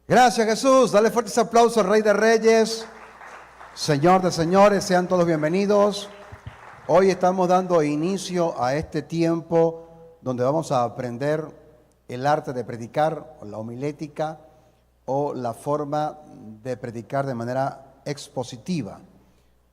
Gracias, Jesús. Dale fuertes aplausos al Rey de Reyes, Señor de señores. Sean todos bienvenidos. Hoy estamos dando inicio a este tiempo donde vamos a aprender el arte de predicar, o la homilética, o la forma de predicar de manera expositiva.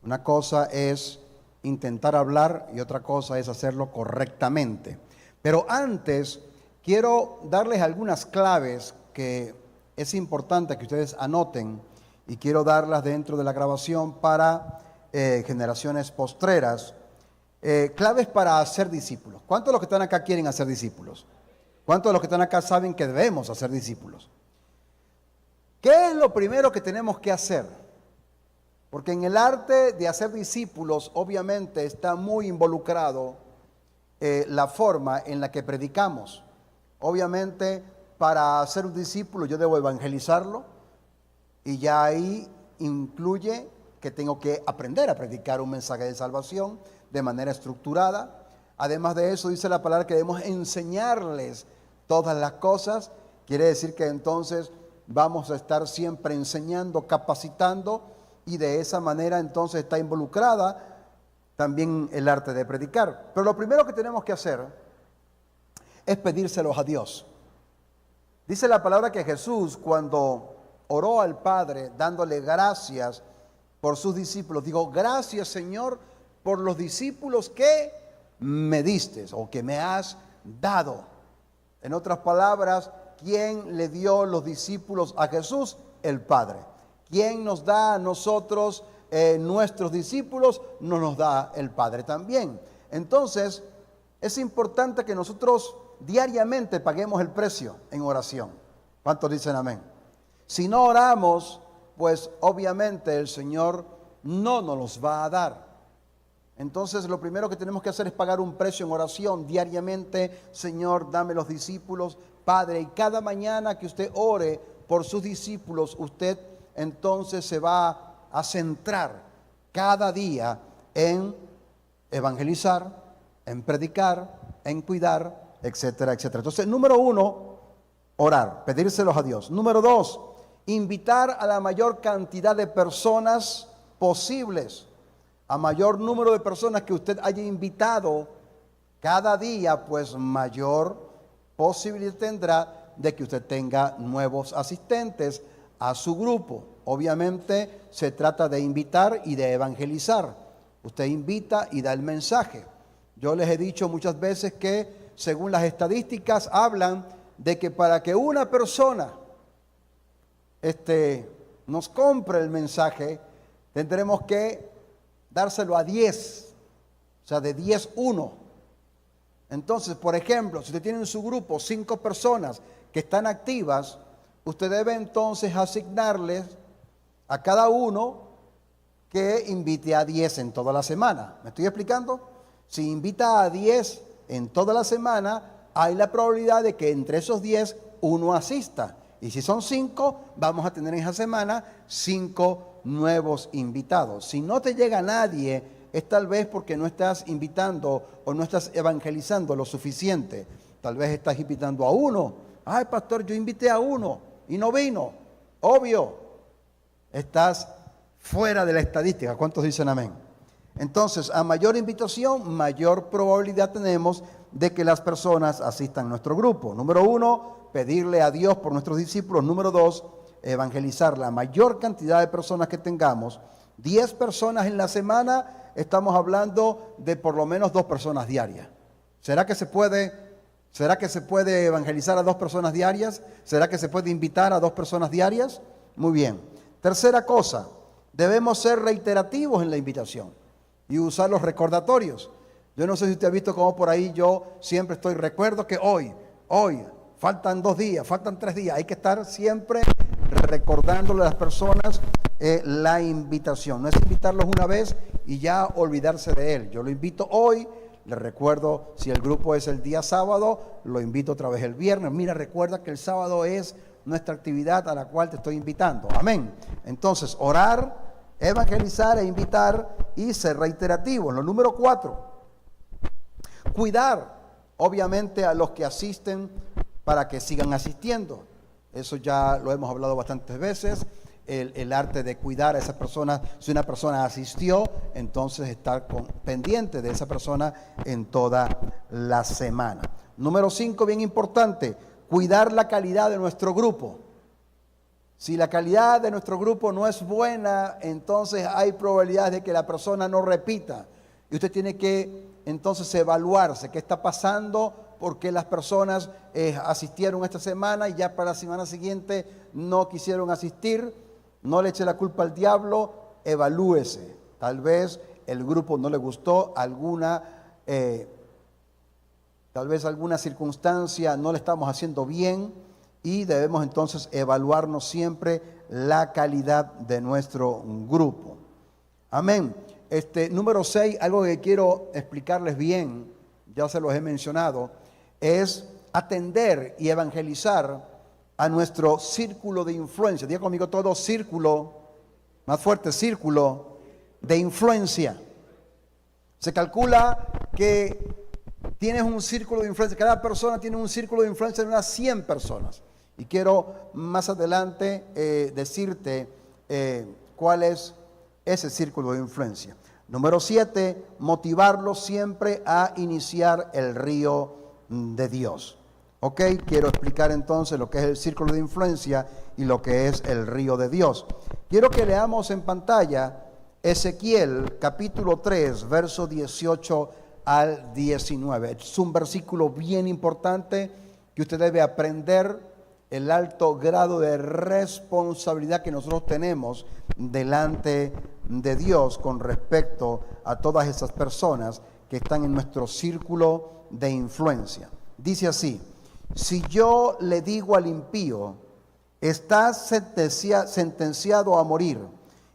Una cosa es intentar hablar y otra cosa es hacerlo correctamente. Pero antes quiero darles algunas claves que es importante que ustedes anoten, y quiero darlas dentro de la grabación para generaciones postreras. Claves para hacer discípulos. ¿Cuántos de los que están acá quieren hacer discípulos? ¿Cuántos de los que están acá saben que debemos hacer discípulos? ¿Qué es lo primero que tenemos que hacer? Porque en el arte de hacer discípulos obviamente está muy involucrado la forma en la que predicamos. Obviamente, para ser un discípulo yo debo evangelizarlo, y ya ahí incluye que tengo que aprender a predicar un mensaje de salvación de manera estructurada. Además de eso, dice la palabra que debemos enseñarles todas las cosas. Quiere decir que entonces vamos a estar siempre enseñando, capacitando, y de esa manera entonces está involucrada también el arte de predicar. Pero lo primero que tenemos que hacer es pedírselos a Dios. Dice la palabra que Jesús, cuando oró al Padre dándole gracias por sus discípulos, dijo: gracias, Señor, por los discípulos que me diste o que me has dado. En otras palabras, ¿quién le dio los discípulos a Jesús? El Padre. ¿Quién nos da a nosotros nuestros discípulos? Nos da el Padre también. Entonces, es importante que nosotros diariamente paguemos el precio en oración. ¿Cuántos dicen amén? Si no oramos, pues obviamente el Señor no nos los va a dar. Entonces lo primero que tenemos que hacer es pagar un precio en oración diariamente. Señor, dame los discípulos, Padre. Y cada mañana que usted ore por sus discípulos, usted entonces se va a centrar cada día en evangelizar, en predicar, en cuidar, etcétera, etcétera. Entonces, número 1, orar, pedírselos a Dios. Número 2, invitar a la mayor cantidad de personas posibles. A mayor número de personas que usted haya invitado cada día, pues mayor posibilidad tendrá de que usted tenga nuevos asistentes a su grupo. Obviamente se trata de invitar y de evangelizar. Usted invita y da el mensaje. Yo les he dicho muchas veces que según las estadísticas hablan de que para que una persona nos compre el mensaje, tendremos que dárselo a 10, o sea, de 10, 1. Entonces, por ejemplo, si usted tiene en su grupo 5 personas que están activas, usted debe entonces asignarles a cada uno que invite a 10 en toda la semana. ¿Me estoy explicando? Si invita a 10 en toda la semana, hay la probabilidad de que entre esos 10 uno asista. Y si son 5, vamos a tener en esa semana 5 nuevos invitados. Si no te llega nadie, es tal vez porque no estás invitando o no estás evangelizando lo suficiente. Tal vez estás invitando a uno. Ay, pastor, yo invité a uno y no vino. Obvio, estás fuera de la estadística. ¿Cuántos dicen amén? Entonces, a mayor invitación, mayor probabilidad tenemos de que las personas asistan a nuestro grupo. Número 1, pedirle a Dios por nuestros discípulos. Número 2, evangelizar la mayor cantidad de personas que tengamos. 10 personas en la semana, estamos hablando de por lo menos 2 personas diarias. ¿Será que se puede evangelizar a 2 personas diarias? ¿Será que se puede invitar a 2 personas diarias? Muy bien. Tercera cosa, debemos ser reiterativos en la invitación y usar los recordatorios. Yo no sé si usted ha visto cómo por ahí yo siempre recuerdo que hoy, faltan 2 días, faltan 3 días. Hay que estar siempre recordándole a las personas la invitación. No es invitarlos una vez y ya olvidarse de él. Yo lo invito hoy, le recuerdo, si el grupo es el día sábado, lo invito otra vez el viernes. Mira, recuerda que el sábado es nuestra actividad a la cual te estoy invitando. Amén. Entonces, orar, evangelizar e invitar y ser reiterativo. Lo número 4, cuidar obviamente a los que asisten para que sigan asistiendo. Eso ya lo hemos hablado bastantes veces. El arte de cuidar a esa persona. Si una persona asistió, entonces estar pendiente de esa persona en toda la semana. Número 5, bien importante, cuidar la calidad de nuestro grupo. Si la calidad de nuestro grupo no es buena, entonces hay probabilidades de que la persona no repita. Y usted tiene que entonces evaluarse qué está pasando, por qué las personas asistieron esta semana y ya para la semana siguiente no quisieron asistir. No le eche la culpa al diablo, evalúese. Tal vez el grupo no le gustó, tal vez alguna circunstancia no le estamos haciendo bien y debemos entonces evaluarnos siempre la calidad de nuestro grupo. Amén. Número 6, algo que quiero explicarles bien, ya se los he mencionado, es atender y evangelizar a nuestro círculo de influencia. Diga conmigo todo: círculo, más fuerte, círculo de influencia. Se calcula que tienes un círculo de influencia, cada persona tiene un círculo de influencia de unas 100 personas. Y quiero más adelante decirte cuál es ese círculo de influencia. Número 7, motivarlos siempre a iniciar el río de Dios. Ok, quiero explicar entonces lo que es el círculo de influencia y lo que es el río de Dios. Quiero que leamos en pantalla Ezequiel capítulo 3, verso 18 al 19. Es un versículo bien importante que usted debe aprender, el alto grado de responsabilidad que nosotros tenemos delante de Dios con respecto a todas esas personas que están en nuestro círculo de influencia. Dice así: si yo le digo al impío, estás sentenciado a morir,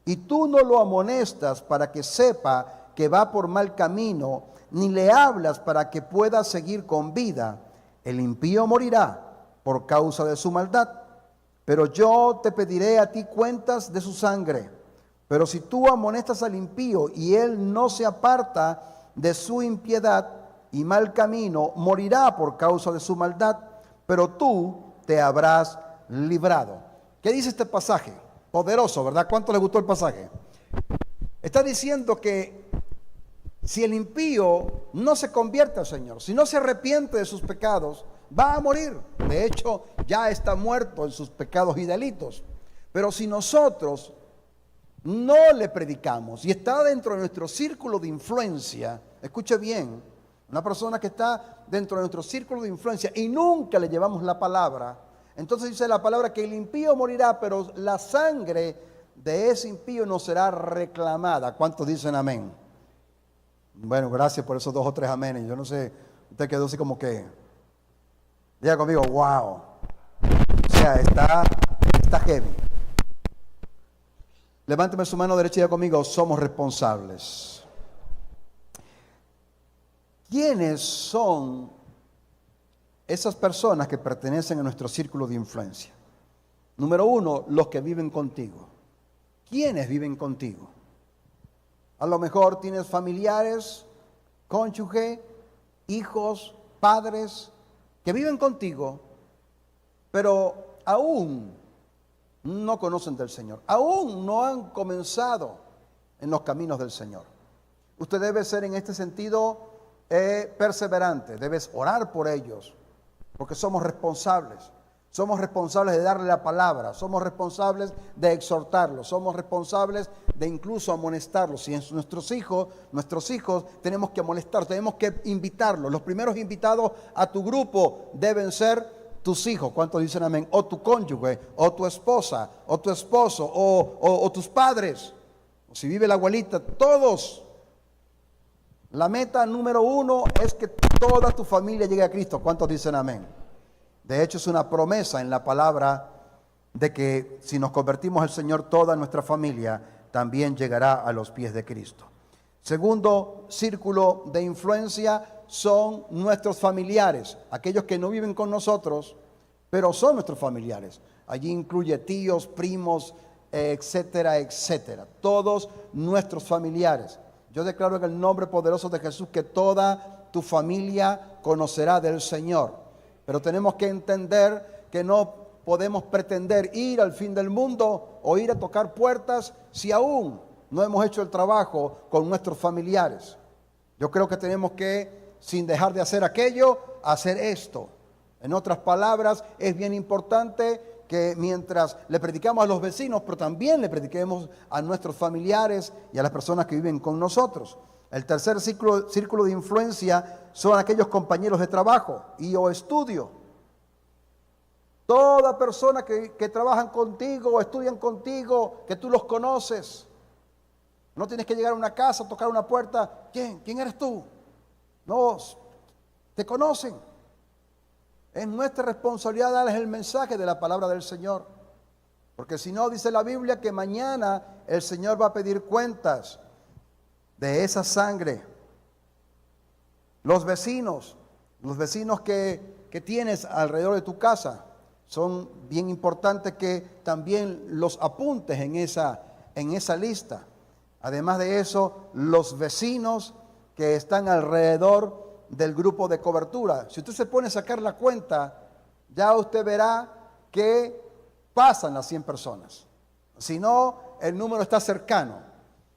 y tú no lo amonestas para que sepa que va por mal camino, ni le hablas para que pueda seguir con vida, el impío morirá por causa de su maldad. Pero yo te pediré a ti cuentas de su sangre. Pero si tú amonestas al impío y él no se aparta de su impiedad y mal camino, morirá por causa de su maldad, pero tú te habrás librado. ¿Qué dice este pasaje? Poderoso, ¿verdad? ¿Cuánto le gustó el pasaje? Está diciendo que si el impío no se convierte al Señor, si no se arrepiente de sus pecados, va a morir. De hecho, ya está muerto en sus pecados y delitos. Pero si nosotros no le predicamos y está dentro de nuestro círculo de influencia, escuche bien, una persona que está dentro de nuestro círculo de influencia y nunca le llevamos la palabra, entonces dice la palabra que el impío morirá, pero la sangre de ese impío no será reclamada. ¿Cuántos dicen amén? Bueno, gracias por esos 2 o 3 amenes. Yo no sé, usted quedó así como que, diga conmigo, wow. O sea, está heavy. Levánteme su mano derecha y diga conmigo: somos responsables. ¿Quiénes son esas personas que pertenecen a nuestro círculo de influencia? Número 1, los que viven contigo. ¿Quiénes viven contigo? A lo mejor tienes familiares, cónyuge, hijos, padres que viven contigo, pero aún no conocen del Señor, aún no han comenzado en los caminos del Señor. Usted debe ser en este sentido perseverante, debes orar por ellos, porque somos responsables. Somos responsables de darle la palabra, somos responsables de exhortarlos, somos responsables de incluso amonestarlos. Si es nuestros hijos tenemos que amonestarlos, tenemos que invitarlos. Los primeros invitados a tu grupo deben ser tus hijos. ¿Cuántos dicen amén? O tu cónyuge, o tu esposa, o tu esposo, o tus padres. O si vive la abuelita, todos. La meta número 1 es que toda tu familia llegue a Cristo. ¿Cuántos dicen amén? De hecho, es una promesa en la palabra de que si nos convertimos al Señor, toda nuestra familia también llegará a los pies de Cristo. Segundo círculo de influencia son nuestros familiares, aquellos que no viven con nosotros, pero son nuestros familiares. Allí incluye tíos, primos, etcétera, etcétera. Todos nuestros familiares. Yo declaro en el nombre poderoso de Jesús que toda tu familia conocerá del Señor. Pero tenemos que entender que no podemos pretender ir al fin del mundo o ir a tocar puertas si aún no hemos hecho el trabajo con nuestros familiares? Yo creo que tenemos que, sin dejar de hacer aquello, hacer esto. En otras palabras, es bien importante que mientras le predicamos a los vecinos, pero también le prediquemos a nuestros familiares y a las personas que viven con nosotros. El tercer círculo de influencia son aquellos compañeros de trabajo y o estudio. Toda persona que trabajan contigo o estudian contigo, que tú los conoces. No tienes que llegar a una casa, tocar una puerta. ¿Quién eres tú? No, te conocen. Es nuestra responsabilidad darles el mensaje de la palabra del Señor. Porque si no, dice la Biblia que mañana el Señor va a pedir cuentas de esa sangre. Los vecinos que tienes alrededor de tu casa, son bien importantes que también los apuntes en esa lista. Además de eso, los vecinos que están alrededor del grupo de cobertura. Si usted se pone a sacar la cuenta, ya usted verá que pasan las 100 personas. Si no, el número está cercano.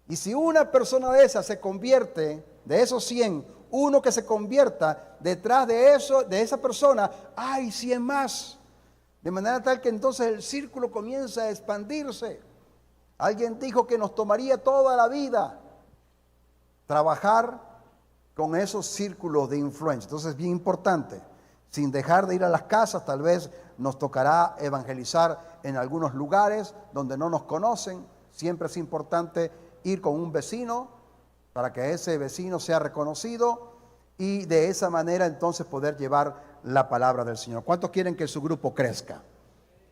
Y si una persona de esas se convierte, de esos 100, uno que se convierta, detrás de esa persona, hay 100 más. De manera tal que entonces el círculo comienza a expandirse. Alguien dijo que nos tomaría toda la vida trabajar con esos círculos de influencia. Entonces es bien importante, sin dejar de ir a las casas, tal vez nos tocará evangelizar en algunos lugares donde no nos conocen. Siempre es importante ir con un vecino para que ese vecino sea reconocido y de esa manera entonces poder llevar la palabra del Señor. ¿Cuántos quieren que su grupo crezca?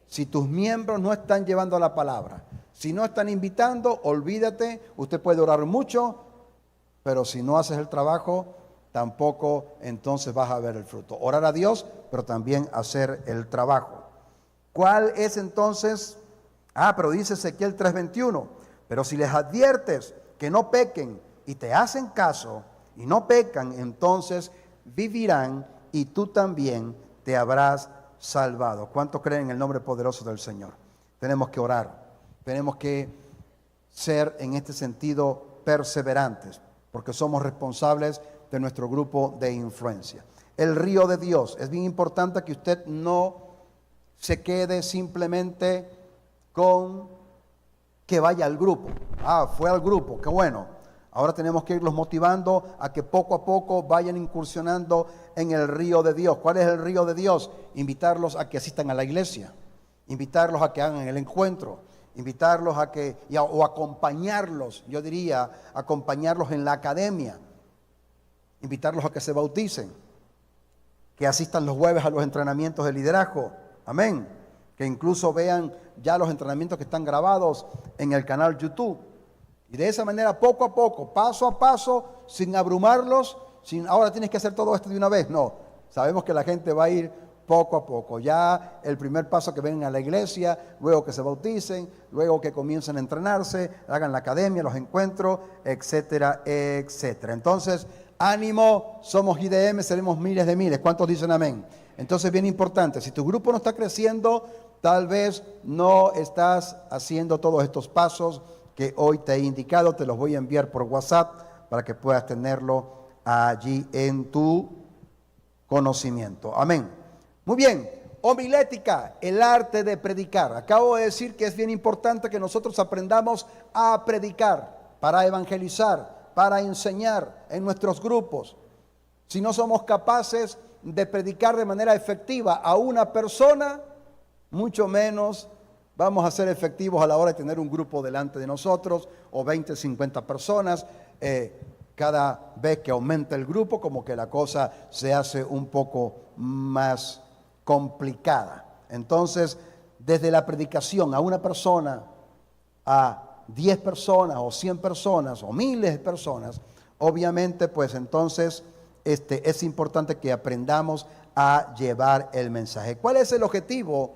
Si tus miembros no están llevando la palabra, si no están invitando, olvídate. Usted puede orar mucho, pero si no haces el trabajo, tampoco entonces vas a ver el fruto. Orar a Dios, pero también hacer el trabajo. ¿Cuál es entonces? Pero dice Ezequiel 3:21, pero si les adviertes que no pequen y te hacen caso y no pecan, entonces vivirán y tú también te habrás salvado. ¿Cuántos creen en el nombre poderoso del Señor? Tenemos que orar, tenemos que ser en este sentido perseverantes, porque somos responsables de nuestro grupo de influencia. El río de Dios. Es bien importante que usted no se quede simplemente con que vaya al grupo. Fue al grupo, qué bueno. Ahora tenemos que irlos motivando a que poco a poco vayan incursionando en el río de Dios. ¿Cuál es el río de Dios? Invitarlos a que asistan a la iglesia, invitarlos a que hagan el encuentro, invitarlos o acompañarlos, yo diría, acompañarlos en la academia, invitarlos a que se bauticen, que asistan los jueves a los entrenamientos de liderazgo, amén, que incluso vean ya los entrenamientos que están grabados en el canal YouTube. Y de esa manera, poco a poco, paso a paso, sin abrumarlos, ahora tienes que hacer todo esto de una vez. No, sabemos que la gente va a ir poco a poco. Ya el primer paso que vengan a la iglesia, luego que se bauticen, luego que comiencen a entrenarse, hagan la academia, los encuentros, etcétera, etcétera. Entonces, ánimo, somos IDM, seremos miles de miles. ¿Cuántos dicen amén? Entonces, bien importante, si tu grupo no está creciendo, tal vez no estás haciendo todos estos pasos que hoy te he indicado. Te los voy a enviar por WhatsApp para que puedas tenerlo allí en tu conocimiento. Amén. Muy bien, homilética, el arte de predicar. Acabo de decir que es bien importante que nosotros aprendamos a predicar, para evangelizar, para enseñar en nuestros grupos. Si no somos capaces de predicar de manera efectiva a una persona, mucho menos vamos a ser efectivos a la hora de tener un grupo delante de nosotros, o 20, 50 personas. Cada vez que aumenta el grupo, como que la cosa se hace un poco más complicada. Entonces, desde la predicación a una persona, a 10 personas, o 100 personas, o miles de personas, obviamente, pues entonces es importante que aprendamos a llevar el mensaje. ¿Cuál es el objetivo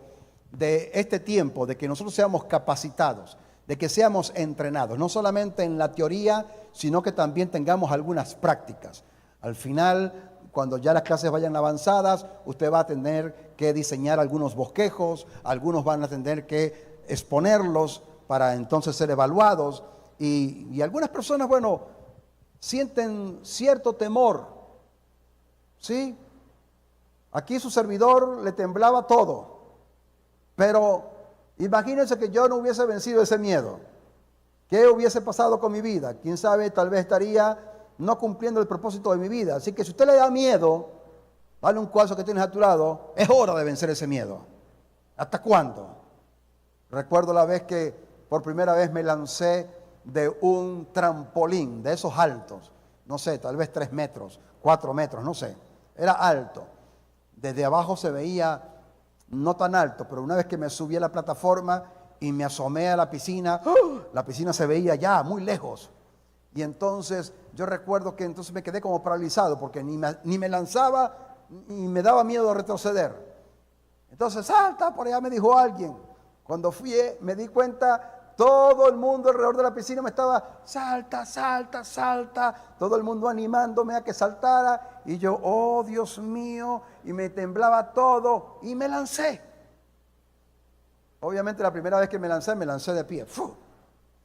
de este tiempo? De que nosotros seamos capacitados, de que seamos entrenados, no solamente en la teoría, sino que también tengamos algunas prácticas. Al final, cuando ya las clases vayan avanzadas, usted va a tener que diseñar algunos bosquejos, algunos van a tener que exponerlos para entonces ser evaluados. Y algunas personas, bueno, sienten cierto temor, ¿sí? Aquí su servidor le temblaba todo, pero imagínense que yo no hubiese vencido ese miedo. ¿Qué hubiese pasado con mi vida? Quién sabe, tal vez estaría no cumpliendo el propósito de mi vida. Así que si usted le da miedo, dale un cuarzo que tienes a tu lado, es hora de vencer ese miedo. ¿Hasta cuándo? Recuerdo la vez que por primera vez me lancé de un trampolín, de esos altos, no sé, tal vez 3 metros, 4 metros, no sé, era alto. Desde abajo se veía no tan alto, pero una vez que me subí a la plataforma y me asomé a la piscina se veía ya muy lejos. Y entonces yo recuerdo que entonces me quedé como paralizado porque ni me lanzaba ni me daba miedo retroceder. Entonces, salta, por allá me dijo alguien. Cuando fui, me di cuenta, todo el mundo alrededor de la piscina me estaba, salta, salta, salta. Todo el mundo animándome a que saltara. Y yo, oh Dios mío, y me temblaba todo y me lancé. Obviamente la primera vez que me lancé de pie. ¡Fu!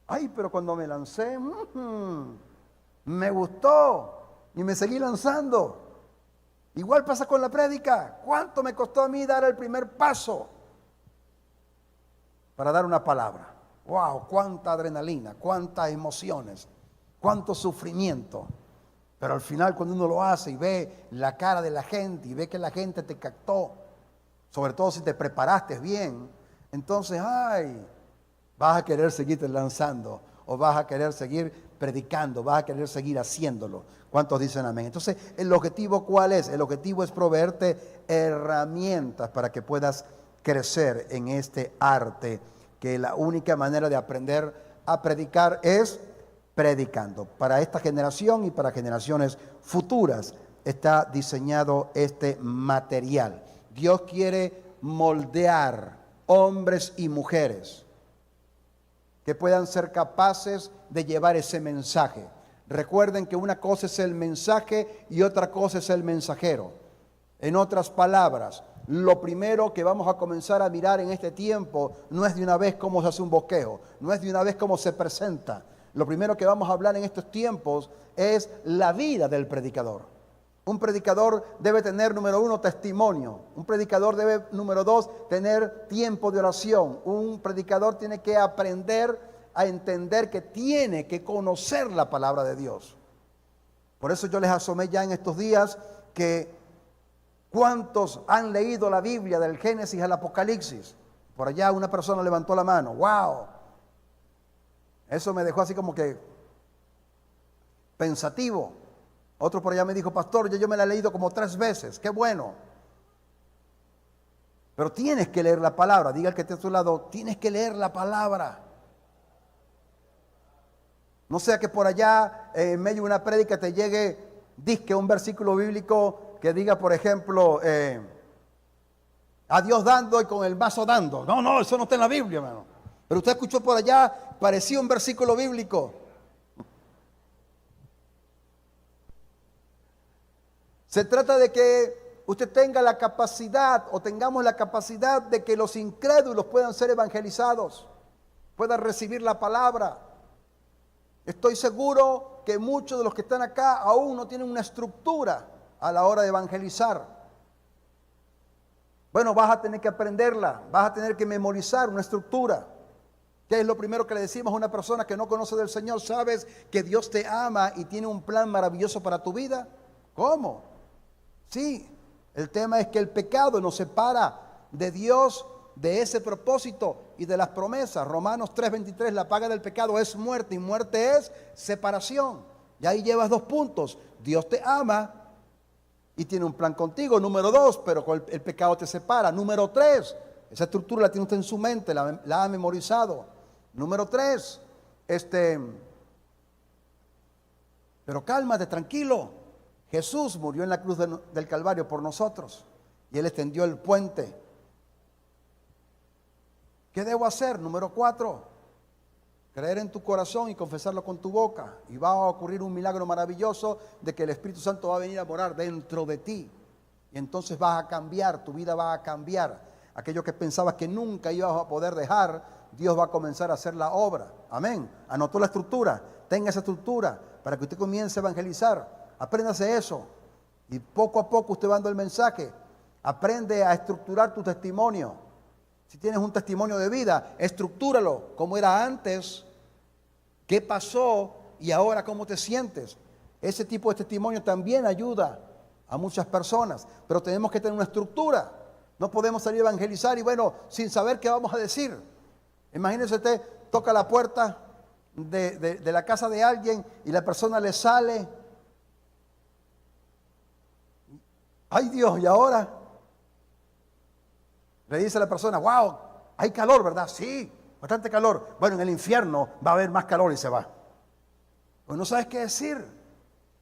Ay, pero cuando me lancé, me gustó y me seguí lanzando. Igual pasa con la prédica. ¿Cuánto me costó a mí dar el primer paso para dar una palabra? ¡Wow! Cuánta adrenalina, cuántas emociones, cuánto sufrimiento. Pero al final cuando uno lo hace y ve la cara de la gente y ve que la gente te captó, sobre todo si te preparaste bien, entonces, ay, vas a querer seguirte lanzando o vas a querer seguir predicando, vas a querer seguir haciéndolo. ¿Cuántos dicen amén? Entonces, ¿el objetivo cuál es? El objetivo es proveerte herramientas para que puedas crecer en este arte, que la única manera de aprender a predicar es predicando. Para esta generación y para generaciones futuras está diseñado este material. Dios quiere moldear hombres y mujeres que puedan ser capaces de llevar ese mensaje. Recuerden que una cosa es el mensaje y otra cosa es el mensajero. En otras palabras, lo primero que vamos a comenzar a mirar en este tiempo no es de una vez cómo se hace un bosquejo, no es de una vez cómo se presenta. Lo primero que vamos a hablar en estos tiempos es la vida del predicador. Un predicador debe tener, número 1, testimonio. Un predicador debe, número 2, tener tiempo de oración. Un predicador tiene que aprender a entender que tiene que conocer la palabra de Dios. Por eso yo les asomé ya en estos días que ¿cuántos han leído la Biblia del Génesis al Apocalipsis? Por allá una persona levantó la mano. ¡Wow! Eso me dejó así como que pensativo. Otro por allá me dijo, pastor, yo me la he leído como 3 veces. ¡Qué bueno! Pero tienes que leer la palabra. Diga el que esté a tu lado, tienes que leer la palabra. No sea que por allá, en medio de una prédica, te llegue, disque un versículo bíblico que diga, por ejemplo, a Dios dando y con el vaso dando. No, eso no está en la Biblia, hermano. Pero usted escuchó por allá, parecía un versículo bíblico. Se trata de que usted tenga la capacidad o tengamos la capacidad de que los incrédulos puedan ser evangelizados, puedan recibir la palabra. Estoy seguro que muchos de los que están acá aún no tienen una estructura a la hora de evangelizar. Bueno, vas a tener que aprenderla, vas a tener que memorizar una estructura. ¿Qué es lo primero que le decimos a una persona que no conoce del Señor? ¿Sabes que Dios te ama y tiene un plan maravilloso para tu vida? ¿Cómo? Sí, el tema es que el pecado nos separa de Dios, de ese propósito y de las promesas. Romanos 3:23, la paga del pecado es muerte y muerte es separación. Y ahí llevas 2 puntos. Dios te ama y tiene un plan contigo. Número 2, pero el pecado te separa. Número 3, esa estructura la tiene usted en su mente, la ha memorizado. Número 3, pero cálmate, tranquilo. Jesús murió en la cruz del Calvario por nosotros y Él extendió el puente. ¿Qué debo hacer? Número 4, Creer en tu corazón y confesarlo con tu boca. Y va a ocurrir un milagro maravilloso de que el Espíritu Santo va a venir a morar dentro de ti. Y entonces vas a cambiar, tu vida va a cambiar. Aquello que pensabas que nunca ibas a poder dejar, Dios va a comenzar a hacer la obra. Amén. Anotó la estructura. Tenga esa estructura para que usted comience a evangelizar. Apréndase eso. Y poco a poco usted va dando el mensaje. Aprende a estructurar tu testimonio. Si tienes un testimonio de vida, estructúralo como era antes. ¿Qué pasó y ahora cómo te sientes? Ese tipo de testimonio también ayuda a muchas personas, pero tenemos que tener una estructura. No podemos salir a evangelizar y bueno, sin saber qué vamos a decir. Imagínese usted, toca la puerta de la casa de alguien y la persona le sale. ¡Ay Dios! ¿Y ahora? Le dice a la persona, wow, hay calor, ¿verdad? Sí, bastante calor. Bueno, en el infierno va a haber más calor y se va. Pues no sabes qué decir.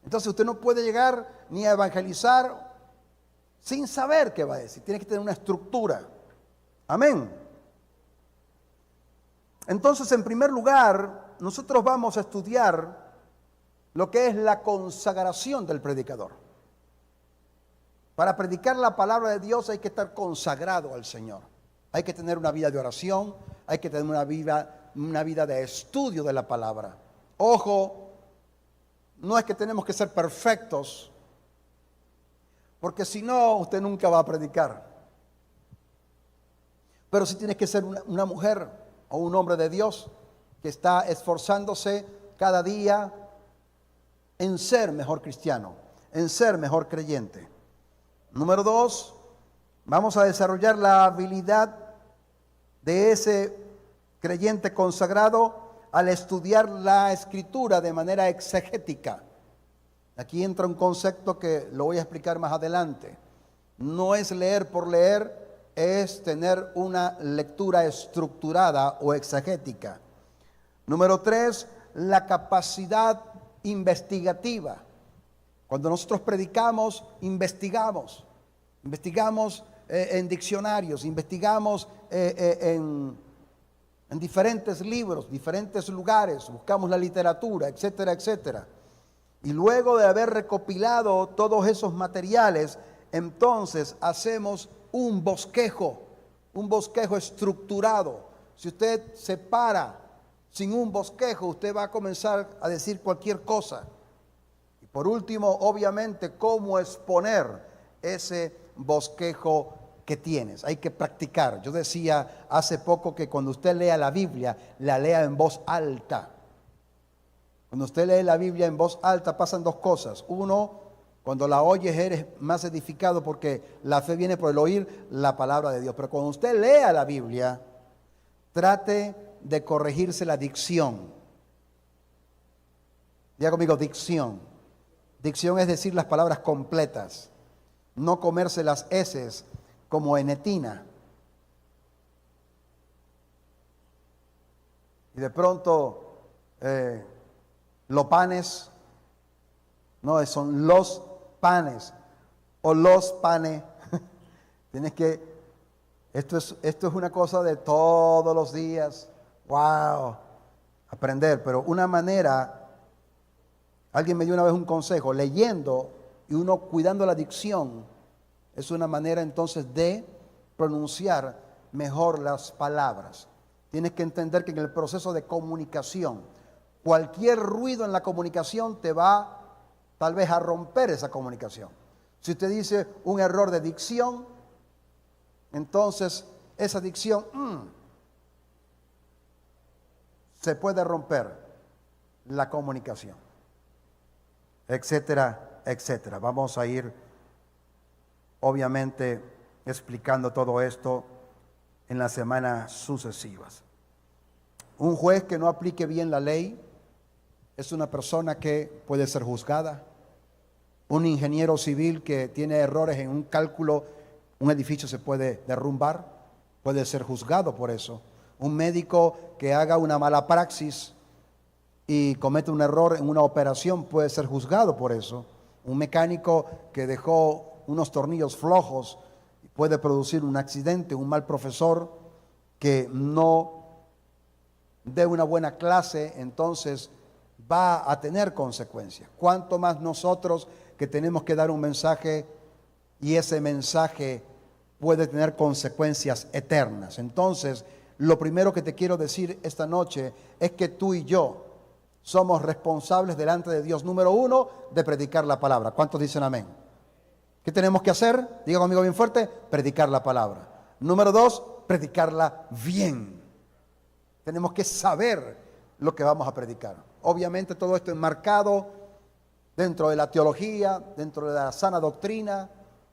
Entonces usted no puede llegar ni a evangelizar sin saber qué va a decir. Tiene que tener una estructura. Amén. Entonces, en primer lugar, nosotros vamos a estudiar lo que es la consagración del predicador. Para predicar la palabra de Dios hay que estar consagrado al Señor. Hay que tener una vida de oración, hay que tener una vida de estudio de la palabra. Ojo, no es que tenemos que ser perfectos, porque si no, usted nunca va a predicar. Pero sí tienes que ser una mujer o un hombre de Dios que está esforzándose cada día en ser mejor cristiano, en ser mejor creyente. Número 2, vamos a desarrollar la habilidad de ese creyente consagrado al estudiar la Escritura de manera exegética. Aquí entra un concepto que lo voy a explicar más adelante. No es leer por leer, es tener una lectura estructurada o exegética. Número 3, la capacidad investigativa. Cuando nosotros predicamos, investigamos en diccionarios, investigamos en diferentes libros, diferentes lugares, buscamos la literatura, etcétera, etcétera. Y luego de haber recopilado todos esos materiales, entonces hacemos un bosquejo estructurado. Si usted se para sin un bosquejo, usted va a comenzar a decir cualquier cosa. Y por último, obviamente, cómo exponer ese bosquejo que tienes. Hay que practicar. Yo decía hace poco que cuando usted lea la Biblia, la lea en voz alta. Cuando usted lee la Biblia en voz alta pasan dos cosas. Uno, cuando la oyes eres más edificado porque la fe viene por el oír la palabra de Dios. Pero cuando usted lea la Biblia, trate de corregirse la dicción. Diga conmigo, dicción. Dicción es decir las palabras completas. No comerse las eses como enetina. Y de pronto, los panes, no, son los panes o los panes. Tienes que, esto es una cosa de todos los días. Wow, aprender. Pero una manera, alguien me dio una vez un consejo, leyendo y uno cuidando la dicción, es una manera entonces de pronunciar mejor las palabras. Tienes que entender que en el proceso de comunicación, cualquier ruido en la comunicación te va tal vez a romper esa comunicación. Si usted dice un error de dicción, entonces esa dicción se puede romper la comunicación, etcétera, etcétera. Vamos a ir obviamente explicando todo esto en las semanas sucesivas. Un juez que no aplique bien la ley es una persona que puede ser juzgada. Un ingeniero civil que tiene errores en un cálculo, un edificio se puede derrumbar, puede ser juzgado por eso. Un médico que haga una mala praxis y comete un error en una operación puede ser juzgado por eso. Un mecánico que dejó unos tornillos flojos puede producir un accidente. Un mal profesor que no dé una buena clase, entonces va a tener consecuencias. Cuanto más nosotros que tenemos que dar un mensaje y ese mensaje puede tener consecuencias eternas. Entonces, lo primero que te quiero decir esta noche es que tú y yo somos responsables delante de Dios, número uno, de predicar la palabra. ¿Cuántos dicen amén? ¿Qué tenemos que hacer? Diga conmigo bien fuerte, predicar la palabra. Número dos, predicarla bien. Tenemos que saber lo que vamos a predicar. Obviamente todo esto enmarcado dentro de la teología, dentro de la sana doctrina,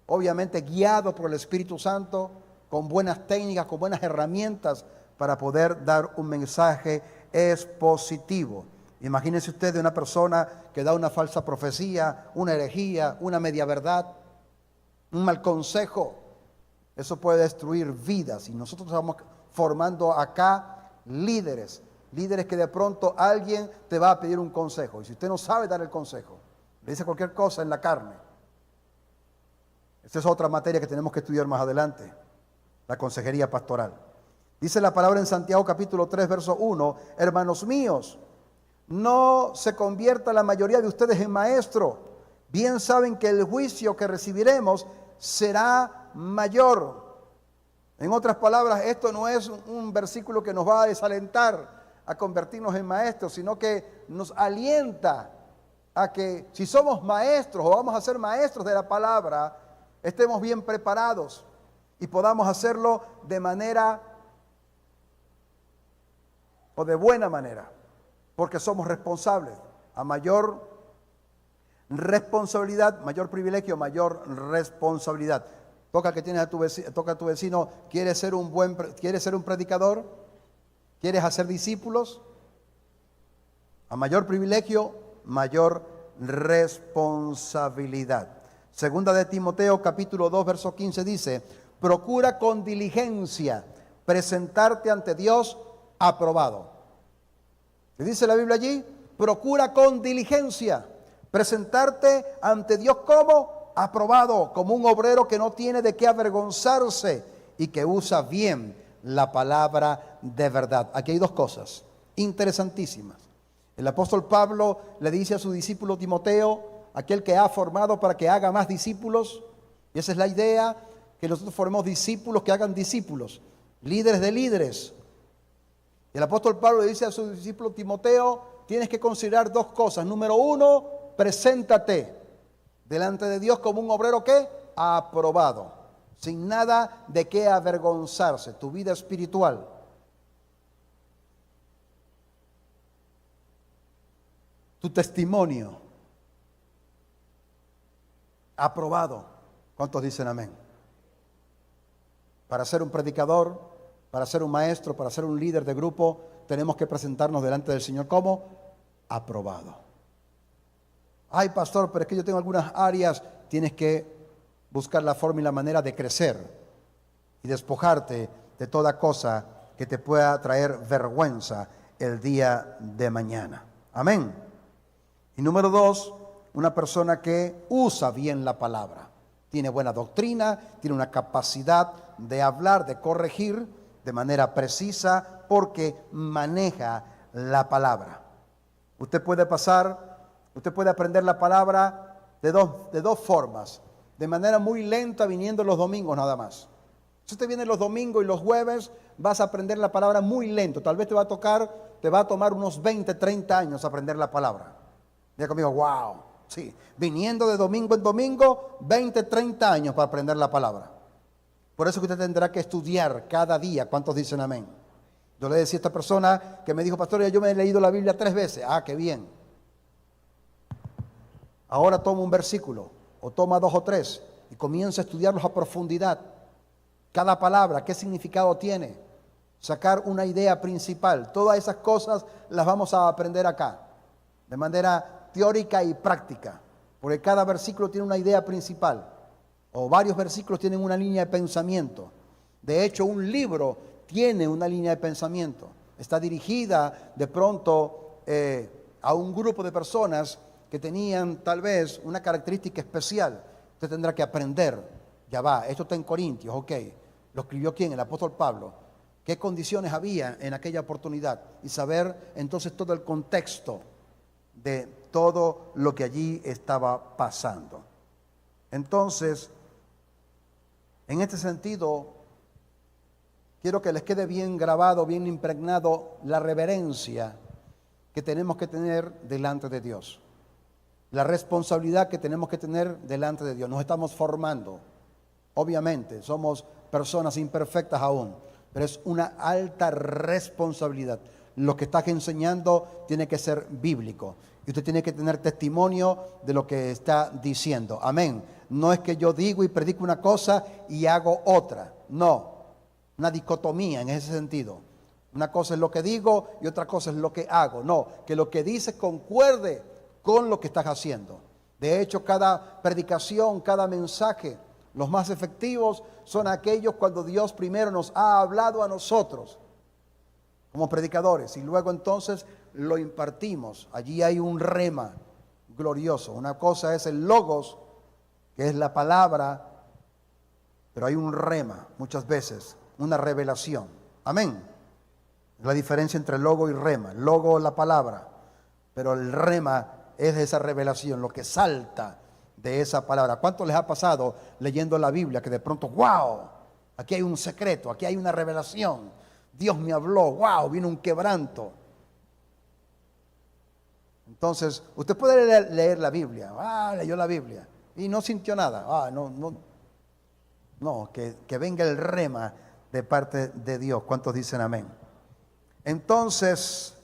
obviamente guiado por el Espíritu Santo, con buenas técnicas, con buenas herramientas para poder dar un mensaje expositivo. Imagínense usted de una persona que da una falsa profecía, una herejía, una media verdad, un mal consejo. Eso puede destruir vidas y nosotros estamos formando acá líderes que de pronto alguien te va a pedir un consejo y si usted no sabe dar el consejo, le dice cualquier cosa en la carne. Esta es otra materia que tenemos que estudiar más adelante, la consejería pastoral. Dice la palabra en Santiago capítulo 3, verso 1, hermanos míos, no se convierta la mayoría de ustedes en maestro. Bien saben que el juicio que recibiremos será mayor. En otras palabras, esto no es un versículo que nos va a desalentar a convertirnos en maestros, sino que nos alienta a que si somos maestros o vamos a ser maestros de la palabra, estemos bien preparados y podamos hacerlo de manera o de buena manera, porque somos responsables. A mayor responsabilidad, mayor privilegio, mayor responsabilidad. Toca que tienes a tu vecino, toca a tu vecino, ¿quieres ser un predicador? ¿Quieres hacer discípulos? A mayor privilegio, mayor responsabilidad. Segunda de Timoteo, capítulo 2, verso 15 dice, procura con diligencia presentarte ante Dios aprobado. ¿Qué dice la Biblia allí? Procura con diligencia presentarte ante Dios como aprobado, como un obrero que no tiene de qué avergonzarse y que usa bien la palabra de verdad. Aquí hay dos cosas interesantísimas. El apóstol Pablo le dice a su discípulo Timoteo, aquel que ha formado para que haga más discípulos, y esa es la idea, que nosotros formemos discípulos que hagan discípulos, líderes de líderes. El apóstol Pablo le dice a su discípulo Timoteo, tienes que considerar dos cosas. Número uno, preséntate delante de Dios como un obrero que aprobado, sin nada de qué avergonzarse, tu vida espiritual. Tu testimonio aprobado. ¿Cuántos dicen amén? Para ser un predicador, para ser un maestro, para ser un líder de grupo, tenemos que presentarnos delante del Señor como aprobado. Ay, pastor, pero es que yo tengo algunas áreas. Tienes que buscar la forma y la manera de crecer y despojarte de toda cosa que te pueda traer vergüenza el día de mañana. Amén. Y número dos, una persona que usa bien la palabra. Tiene buena doctrina, tiene una capacidad de hablar, de corregir de manera precisa, porque maneja la palabra. Usted puede aprender la palabra de dos formas. De manera muy lenta, viniendo los domingos nada más. Si usted viene los domingos y los jueves, vas a aprender la palabra muy lento. Tal vez te va a tomar unos 20, 30 años aprender la palabra. Diga conmigo, wow. Sí, viniendo de domingo en domingo, 20, 30 años para aprender la palabra. Por eso que usted tendrá que estudiar cada día. ¿Cuántos dicen amén? Yo le decía a esta persona que me dijo, pastor, yo me he leído la Biblia 3 veces. Ah, qué bien. Ahora toma un versículo, o toma 2 o 3, y comienza a estudiarlos a profundidad. Cada palabra, qué significado tiene. Sacar una idea principal. Todas esas cosas las vamos a aprender acá, de manera teórica y práctica, porque cada versículo tiene una idea principal, o varios versículos tienen una línea de pensamiento. De hecho, un libro tiene una línea de pensamiento. Está dirigida de pronto a un grupo de personas que tenían tal vez una característica especial. Usted tendrá que aprender. Ya va, esto está en Corintios, ok. ¿Lo escribió quién? El apóstol Pablo. qué condiciones había en aquella oportunidad y saber entonces todo el contexto de todo lo que allí estaba pasando. Entonces, en este sentido, quiero que les quede bien grabado, bien impregnado la reverencia que tenemos que tener delante de Dios. La responsabilidad que tenemos que tener delante de Dios. Nos estamos formando. Obviamente, somos personas imperfectas aún, pero es una alta responsabilidad. Lo que estás enseñando tiene que ser bíblico. Y usted tiene que tener testimonio de lo que está diciendo. Amén. No es que yo digo y predico una cosa y hago otra. No. Una dicotomía en ese sentido. Una cosa es lo que digo y otra cosa es lo que hago. No, que lo que dices concuerde con lo que estás haciendo. De hecho, cada predicación, cada mensaje, los más efectivos son aquellos cuando Dios primero nos ha hablado a nosotros como predicadores y luego entonces lo impartimos. Allí hay un rema glorioso. Una cosa es el logos, que es la palabra, pero hay un rema muchas veces, una revelación. Amén. La diferencia entre logo y rema. Logo la palabra, pero el rema es esa revelación, lo que salta de esa palabra. ¿Cuánto les ha pasado leyendo la Biblia que de pronto, wow, aquí hay un secreto, aquí hay una revelación, Dios me habló, wow, vino un quebranto? Entonces, usted puede leer la Biblia, leyó la Biblia y no sintió nada, no, que venga el rema de parte de Dios. ¿Cuántos dicen amén? Entonces,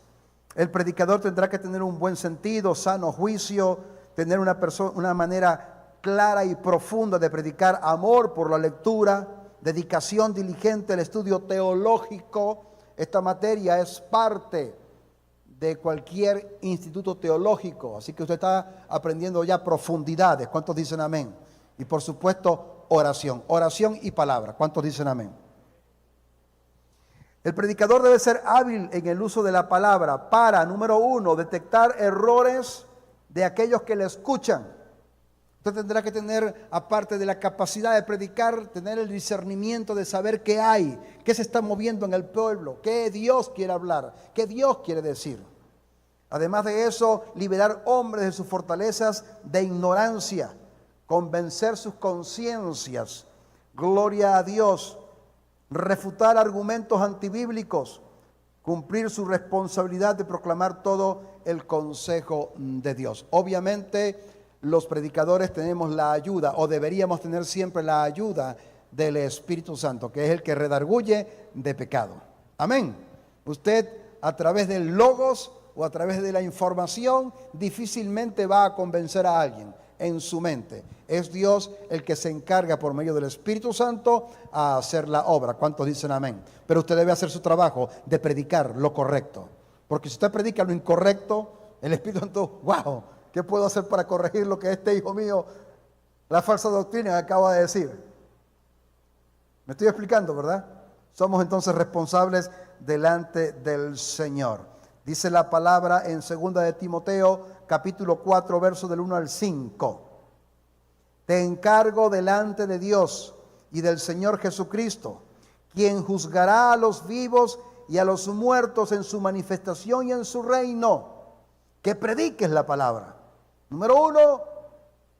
el predicador tendrá que tener un buen sentido, sano juicio, tener una manera clara y profunda de predicar, amor por la lectura, dedicación diligente al estudio teológico. Esta materia es parte de cualquier instituto teológico, así que usted está aprendiendo ya profundidades. ¿Cuántos dicen amén? Y por supuesto, oración y palabra. ¿Cuántos dicen amén? El predicador debe ser hábil en el uso de la palabra para, número uno, detectar errores de aquellos que le escuchan. Usted tendrá que tener, aparte de la capacidad de predicar, tener el discernimiento de saber qué hay, qué se está moviendo en el pueblo, qué Dios quiere hablar, qué Dios quiere decir. Además de eso, liberar hombres de sus fortalezas de ignorancia, convencer sus conciencias, gloria a Dios, refutar argumentos antibíblicos, cumplir su responsabilidad de proclamar todo el consejo de Dios. Obviamente, los predicadores tenemos la ayuda, o deberíamos tener siempre la ayuda del Espíritu Santo, que es el que redarguye de pecado. Amén. Usted, a través del logos o a través de la información, difícilmente va a convencer a alguien en su mente. Es Dios el que se encarga por medio del Espíritu Santo a hacer la obra. ¿Cuántos dicen amén? Pero usted debe hacer su trabajo de predicar lo correcto. Porque si usted predica lo incorrecto, el Espíritu Santo, wow, ¿qué puedo hacer para corregir lo que este hijo mío, la falsa doctrina que acaba de decir? Me estoy explicando, ¿verdad? Somos entonces responsables delante del Señor. Dice la palabra en 2 de Timoteo, capítulo 4, verso del 1 al 5. Te encargo delante de Dios y del Señor Jesucristo, quien juzgará a los vivos y a los muertos en su manifestación y en su reino, que prediques la palabra. Número uno,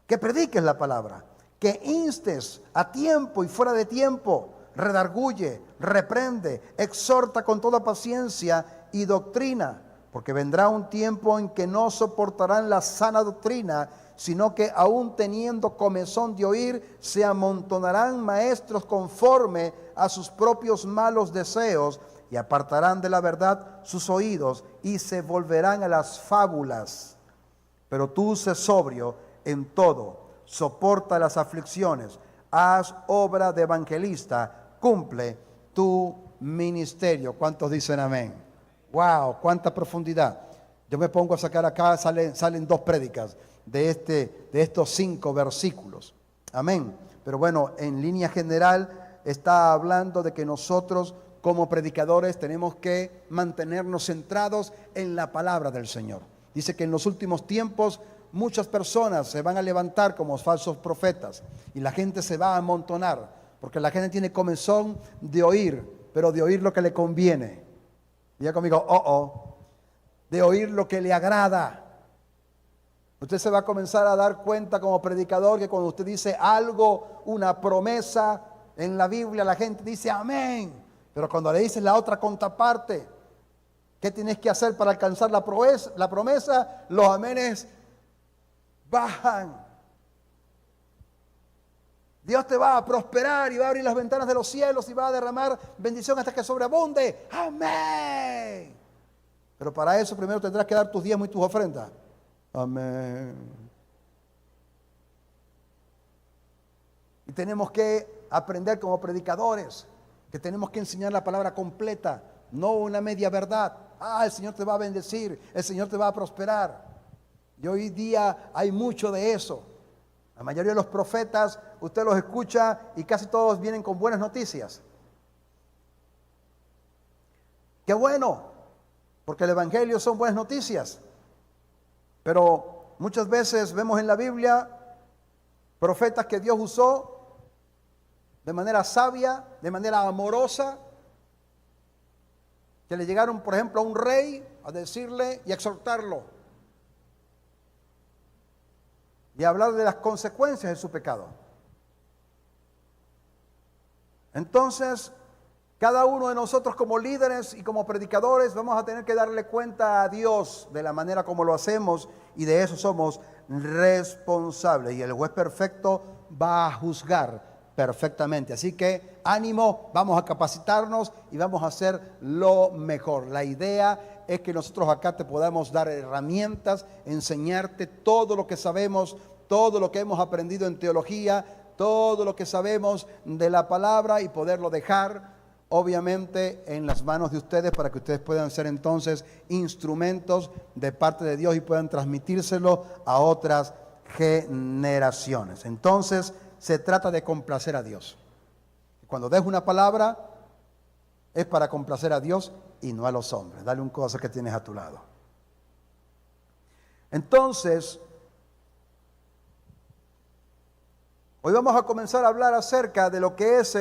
que prediques la palabra, que instes a tiempo y fuera de tiempo, redarguye, reprende, exhorta con toda paciencia y doctrina, porque vendrá un tiempo en que no soportarán la sana doctrina, sino que aún teniendo comezón de oír, se amontonarán maestros conforme a sus propios malos deseos, y apartarán de la verdad sus oídos, y se volverán a las fábulas. Pero tú sé sobrio en todo, soporta las aflicciones, haz obra de evangelista, cumple tu ministerio. ¿Cuántos dicen amén? ¡Wow! ¡Cuánta profundidad! Yo me pongo a sacar acá, salen 2 prédicas de estos 5 versículos. Amén. Pero bueno, en línea general está hablando de que nosotros como predicadores tenemos que mantenernos centrados en la palabra del Señor. Dice que en los últimos tiempos muchas personas se van a levantar como falsos profetas y la gente se va a amontonar porque la gente tiene comezón de oír, pero de oír lo que le conviene. Diga conmigo, de oír lo que le agrada. Usted se va a comenzar a dar cuenta como predicador que cuando usted dice algo, una promesa en la Biblia, la gente dice amén. Pero cuando le dices la otra contraparte, ¿qué tienes que hacer para alcanzar la promesa? Los amenes bajan. Dios te va a prosperar y va a abrir las ventanas de los cielos y va a derramar bendición hasta que sobreabunde. Amén. Pero para eso primero tendrás que dar tus diezmos y tus ofrendas. Amén. Y tenemos que aprender como predicadores que tenemos que enseñar la palabra completa, no una media verdad. El Señor te va a bendecir, el Señor te va a prosperar. Y hoy día hay mucho de eso. La mayoría de los profetas, usted los escucha y casi todos vienen con buenas noticias. Qué bueno, porque el Evangelio son buenas noticias. Pero muchas veces vemos en la Biblia profetas que Dios usó de manera sabia, de manera amorosa, que le llegaron, por ejemplo, a un rey a decirle y exhortarlo y hablar de las consecuencias de su pecado. Entonces, cada uno de nosotros como líderes y como predicadores vamos a tener que darle cuenta a Dios de la manera como lo hacemos y de eso somos responsables. Y el juez perfecto va a juzgar perfectamente. Así que ánimo, vamos a capacitarnos y vamos a hacer lo mejor. La idea es que nosotros acá te podamos dar herramientas, enseñarte todo lo que sabemos, todo lo que hemos aprendido en teología, todo lo que sabemos de la palabra y poderlo dejar obviamente en las manos de ustedes para que ustedes puedan ser entonces instrumentos de parte de Dios y puedan transmitírselo a otras generaciones. Entonces se trata de complacer a Dios. Cuando des una palabra es para complacer a Dios y no a los hombres. Dale un codazo que tienes a tu lado. Entonces, hoy vamos a comenzar a hablar acerca de lo que es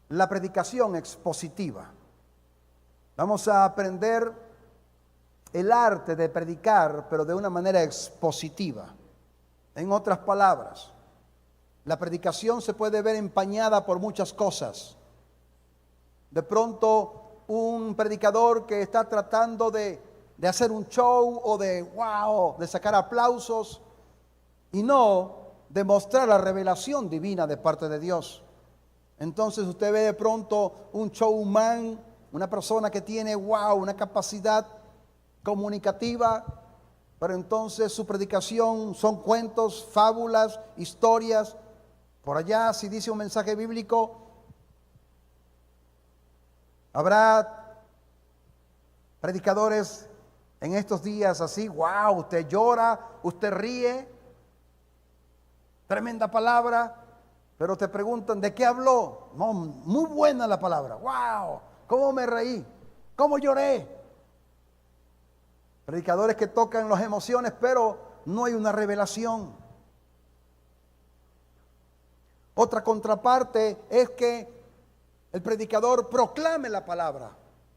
la predicación expositiva. Vamos a aprender el arte de predicar, pero de una manera expositiva. En otras palabras, la predicación se puede ver empañada por muchas cosas. De pronto, un predicador que está tratando de hacer un show o de sacar aplausos y no demostrar la revelación divina de parte de Dios. Entonces usted ve de pronto un showman, una persona que tiene una capacidad comunicativa, pero entonces su predicación son cuentos, fábulas, historias. Por allá, si dice un mensaje bíblico, habrá predicadores en estos días así, usted llora, usted ríe, tremenda palabra, pero te preguntan, ¿de qué habló? No, muy buena la palabra, cómo me reí, cómo lloré. Predicadores que tocan las emociones, pero no hay una revelación. Otra contraparte es que el predicador proclame la palabra,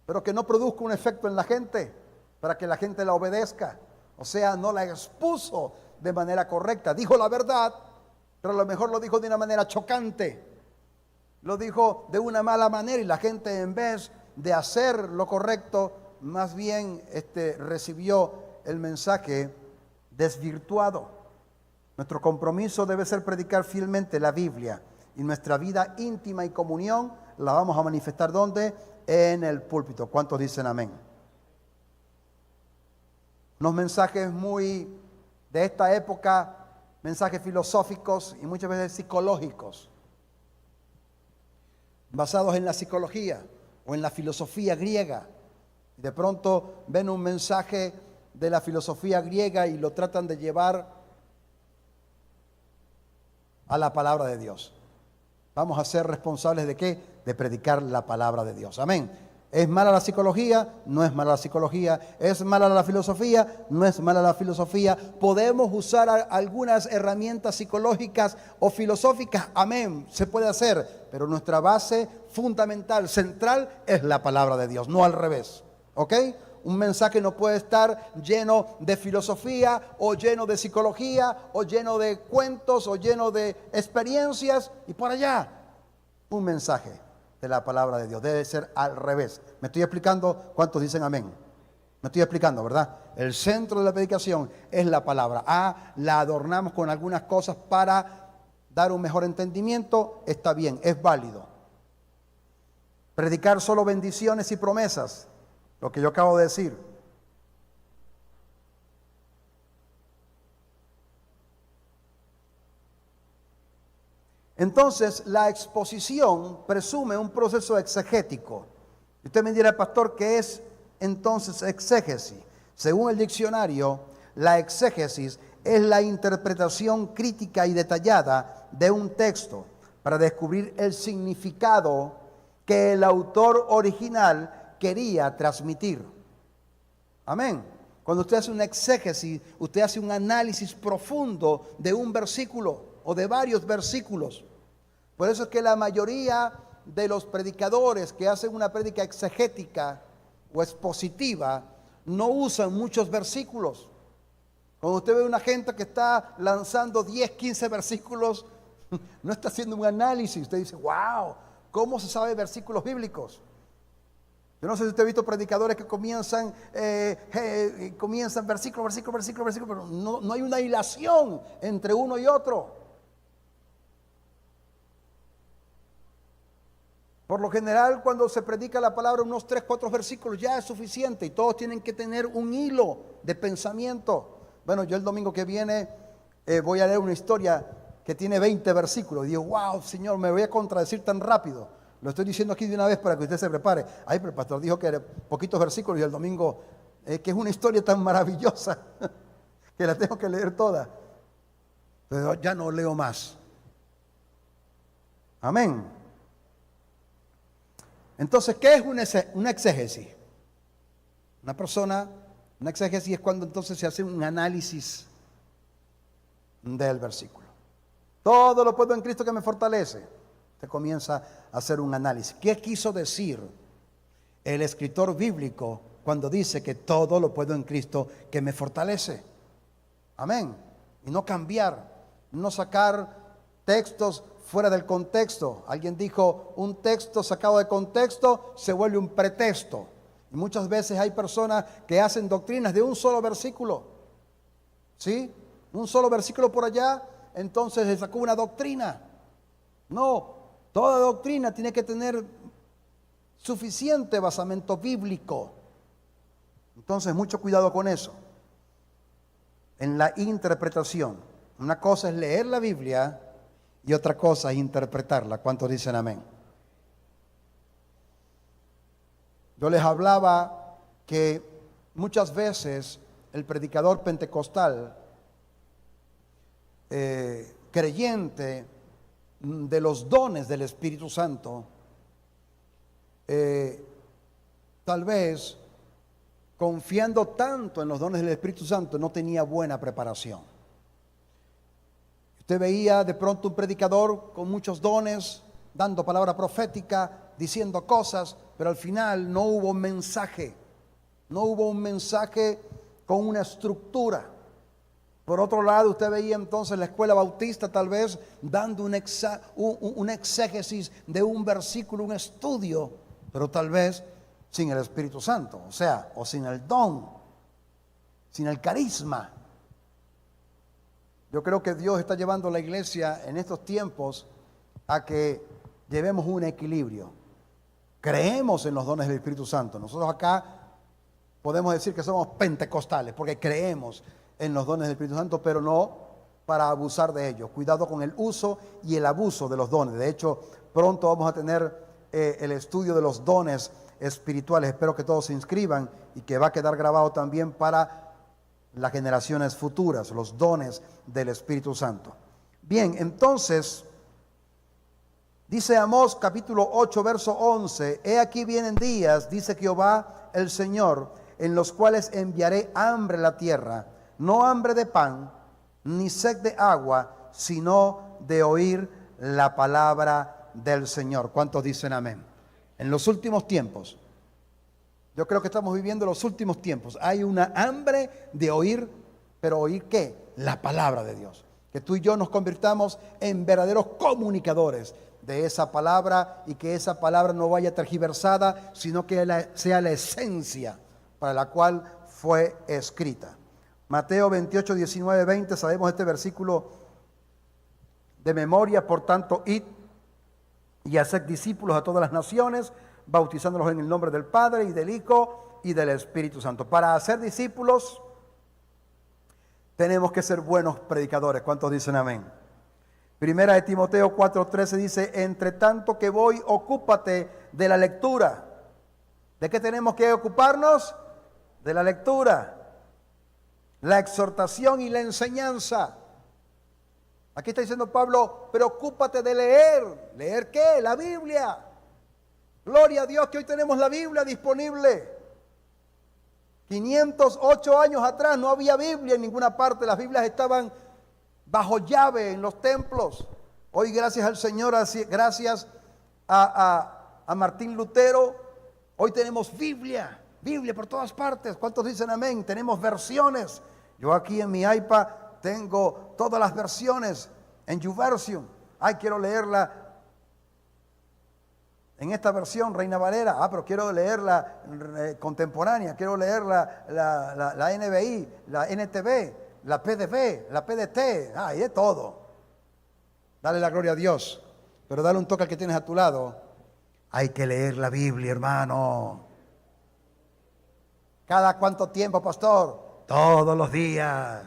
pero que no produzca un efecto en la gente, para que la gente la obedezca. O sea, no la expuso de manera correcta. Dijo la verdad, pero a lo mejor lo dijo de una manera chocante. Lo dijo de una mala manera y la gente, en vez de hacer lo correcto, más bien recibió el mensaje desvirtuado. Nuestro compromiso debe ser predicar fielmente la Biblia y nuestra vida íntima y comunión la vamos a manifestar ¿dónde? En el púlpito. ¿Cuántos dicen amén? Unos mensajes muy de esta época, mensajes filosóficos y muchas veces psicológicos, basados en la psicología o en la filosofía griega. De pronto ven un mensaje de la filosofía griega y lo tratan de llevar a la palabra de Dios. Vamos a ser responsables ¿de qué? De predicar la palabra de Dios. Amén. ¿Es mala la psicología? No es mala la psicología. ¿Es mala la filosofía? No es mala la filosofía. ¿Podemos usar algunas herramientas psicológicas o filosóficas? Amén, se puede hacer. Pero nuestra base fundamental, central, es la palabra de Dios, no al revés. ¿Ok? Un mensaje no puede estar lleno de filosofía o lleno de psicología o lleno de cuentos o lleno de experiencias y por allá. Un mensaje de la palabra de Dios debe ser al revés. ¿Me estoy explicando? ¿Cuántos dicen amén? Me estoy explicando, ¿verdad? El centro de la predicación es la palabra. La adornamos con algunas cosas para dar un mejor entendimiento. Está bien, es válido. Predicar solo bendiciones y promesas, lo que yo acabo de decir. Entonces, la exposición presume un proceso exegético. Usted me dirá, pastor, ¿qué es entonces exégesis? Según el diccionario, la exégesis es la interpretación crítica y detallada de un texto para descubrir el significado que el autor original quería transmitir. Amén. Cuando usted hace una exégesis, usted hace un análisis profundo de un versículo o de varios versículos. Por eso es que la mayoría de los predicadores que hacen una prédica exegética o expositiva no usan muchos versículos. Cuando usted ve una gente que está lanzando 10, 15 versículos, no está haciendo un análisis. Usted dice, wow, ¿cómo se sabe versículos bíblicos? Yo no sé si usted ha visto predicadores que comienzan versículo, pero no hay una hilación entre uno y otro. Por lo general, cuando se predica la palabra, unos 3, 4 versículos ya es suficiente y todos tienen que tener un hilo de pensamiento. Bueno, yo el domingo que viene voy a leer una historia que tiene 20 versículos. Y digo, wow, Señor, me voy a contradecir tan rápido. Lo estoy diciendo aquí de una vez para que usted se prepare. Ay, pero el pastor dijo que eran poquitos versículos y el domingo, que es una historia tan maravillosa que la tengo que leer toda. Pero ya no leo más. Amén. Entonces, ¿qué es una exégesis? Una exégesis es cuando entonces se hace un análisis del versículo. Todo lo puedo en Cristo que me fortalece. Usted comienza a hacer un análisis. ¿Qué quiso decir el escritor bíblico cuando dice que todo lo puedo en Cristo que me fortalece? Amén. Y no cambiar, no sacar textos fuera del contexto. Alguien dijo, un texto sacado de contexto se vuelve un pretexto. Y muchas veces hay personas que hacen doctrinas de un solo versículo. ¿Sí? Un solo versículo por allá, entonces se sacó una doctrina. No, toda doctrina tiene que tener suficiente basamento bíblico. Entonces, mucho cuidado con eso. En la interpretación. Una cosa es leer la Biblia y otra cosa es interpretarla. ¿Cuántos dicen amén? Yo les hablaba que muchas veces el predicador pentecostal, creyente de los dones del Espíritu Santo, tal vez confiando tanto en los dones del Espíritu Santo, no tenía buena preparación. Usted veía de pronto un predicador con muchos dones, dando palabra profética, diciendo cosas, pero al final no hubo un mensaje. No hubo un mensaje con una estructura. Por otro lado, usted veía entonces la escuela bautista tal vez dando un exégesis de un versículo, un estudio, pero tal vez sin el Espíritu Santo, o sin el don, sin el carisma. Yo creo que Dios está llevando a la iglesia en estos tiempos a que llevemos un equilibrio. Creemos en los dones del Espíritu Santo. Nosotros acá podemos decir que somos pentecostales porque creemos en los dones del Espíritu Santo, pero no para abusar de ellos. Cuidado con el uso y el abuso de los dones. De hecho, pronto vamos a tener el estudio de los dones espirituales. Espero que todos se inscriban y que va a quedar grabado también para las generaciones futuras, los dones del Espíritu Santo. Bien, entonces, Dice Amós capítulo 8, verso 11, he aquí vienen días, dice Jehová el Señor, en los cuales enviaré hambre a la tierra, no hambre de pan, ni sed de agua, sino de oír la palabra del Señor. ¿Cuántos dicen amén? En los últimos tiempos, yo creo que estamos viviendo los últimos tiempos, hay una hambre de oír, pero ¿oír qué? La palabra de Dios. Que tú y yo nos convirtamos en verdaderos comunicadores de esa palabra y que esa palabra no vaya tergiversada, sino que sea la esencia para la cual fue escrita. Mateo 28, 19, 20, sabemos este versículo de memoria. Por tanto, id y haced discípulos a todas las naciones, bautizándolos en el nombre del Padre y del Hijo y del Espíritu Santo. Para hacer discípulos tenemos que ser buenos predicadores. ¿Cuántos dicen amén? Primera de Timoteo 4:13 dice, entre tanto que voy, ocúpate de la lectura. ¿De qué tenemos que ocuparnos? De la lectura, la exhortación y la enseñanza. Aquí está diciendo Pablo, preocúpate de leer. ¿Leer qué? La Biblia. Gloria a Dios que hoy tenemos la Biblia disponible. 508 años atrás no había Biblia en ninguna parte. Las Biblias estaban bajo llave en los templos. Hoy gracias al Señor, gracias a Martín Lutero, hoy tenemos Biblia por todas partes. ¿Cuántos dicen amén? Tenemos versiones. Yo aquí en mi iPad tengo todas las versiones en YouVersion. Ay, quiero leerla en esta versión, Reina Valera. Pero quiero leerla contemporánea. Quiero leer la NBI, la NTV, la PDB, la PDT. Hay de todo. Dale la gloria a Dios. Pero dale un toque al que tienes a tu lado. Hay que leer la Biblia, hermano. ¿Cada cuánto tiempo, pastor? Todos los días.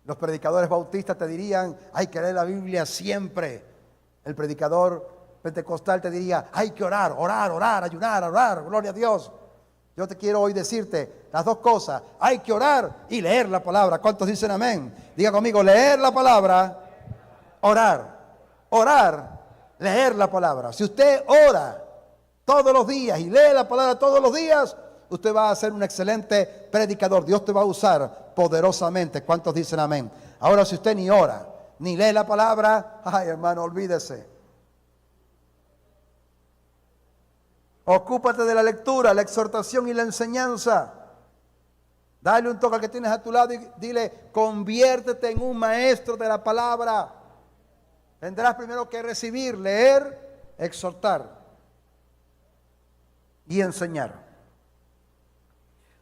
Los predicadores bautistas te dirían, hay que leer la Biblia siempre. El predicador pentecostal te diría, hay que orar, ayunar, orar, gloria a Dios. Yo te quiero hoy decirte las dos cosas, hay que orar y leer la palabra. ¿Cuántos dicen amén? Diga conmigo, leer la palabra, orar, leer la palabra. Si usted ora todos los días y lee la palabra todos los días, usted va a ser un excelente predicador. Dios te va a usar poderosamente. ¿Cuántos dicen amén? Ahora, si usted ni ora, ni lee la palabra, ay hermano, olvídese. Ocúpate de la lectura, la exhortación y la enseñanza. Dale un toque al que tienes a tu lado y dile, conviértete en un maestro de la palabra. Tendrás primero que recibir, leer, exhortar y enseñar.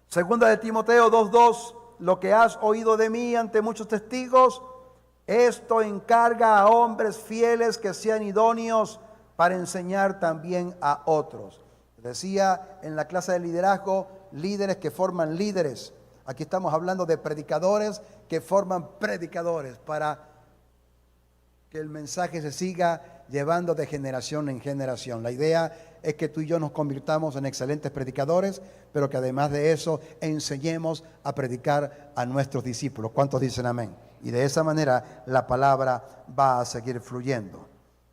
Segunda de Timoteo 2:2, lo que has oído de mí ante muchos testigos, esto encarga a hombres fieles que sean idóneos para enseñar también a otros. Decía en la clase de liderazgo, líderes que forman líderes. Aquí estamos hablando de predicadores que forman predicadores para que el mensaje se siga llevando de generación en generación. La idea es que tú y yo nos convirtamos en excelentes predicadores, pero que además de eso enseñemos a predicar a nuestros discípulos. ¿Cuántos dicen amén? Y de esa manera la palabra va a seguir fluyendo.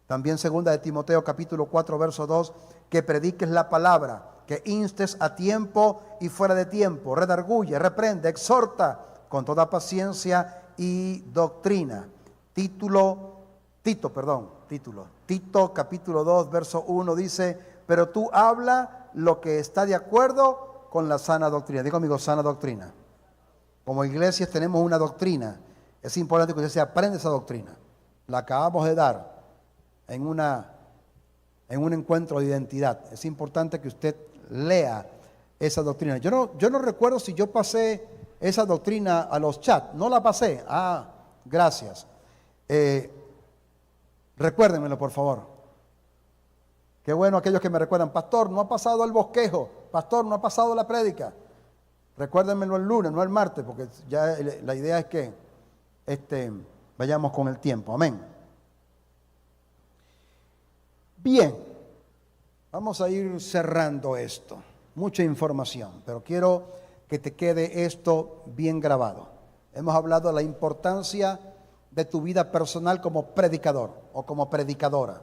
También segunda de Timoteo capítulo 4 verso 2, que prediques la palabra, que instes a tiempo y fuera de tiempo, redarguye, reprende, exhorta con toda paciencia y doctrina. Tito capítulo 2 verso 1 dice, pero tú habla lo que está de acuerdo con la sana doctrina. Digo conmigo, sana doctrina. Como iglesias tenemos una doctrina. Es importante que usted se aprenda esa doctrina. La acabamos de dar en un encuentro de identidad. Es importante que usted lea esa doctrina. Yo no recuerdo si yo pasé esa doctrina a los chats. No la pasé. Gracias. Recuérdenmelo, por favor. Qué bueno aquellos que me recuerdan. Pastor, no ha pasado el bosquejo. Pastor, no ha pasado la prédica. Recuérdenmelo el lunes, no el martes, porque ya la idea es que vayamos con el tiempo. Amén. Bien, vamos a ir cerrando esto. Mucha información, pero quiero que te quede esto bien grabado. Hemos hablado de la importancia de tu vida personal como predicador o como predicadora.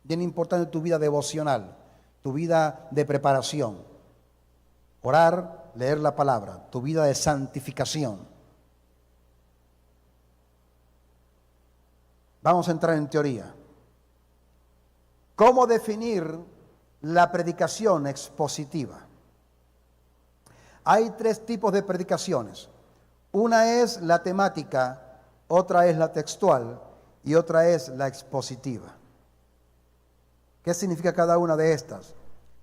Bien importante tu vida devocional, tu vida de preparación. Orar, leer la palabra, tu vida de santificación. Vamos a entrar en teoría. ¿Cómo definir la predicación expositiva? Hay 3 tipos de predicaciones. Una es la temática, otra es la textual y otra es la expositiva. ¿Qué significa cada una de estas?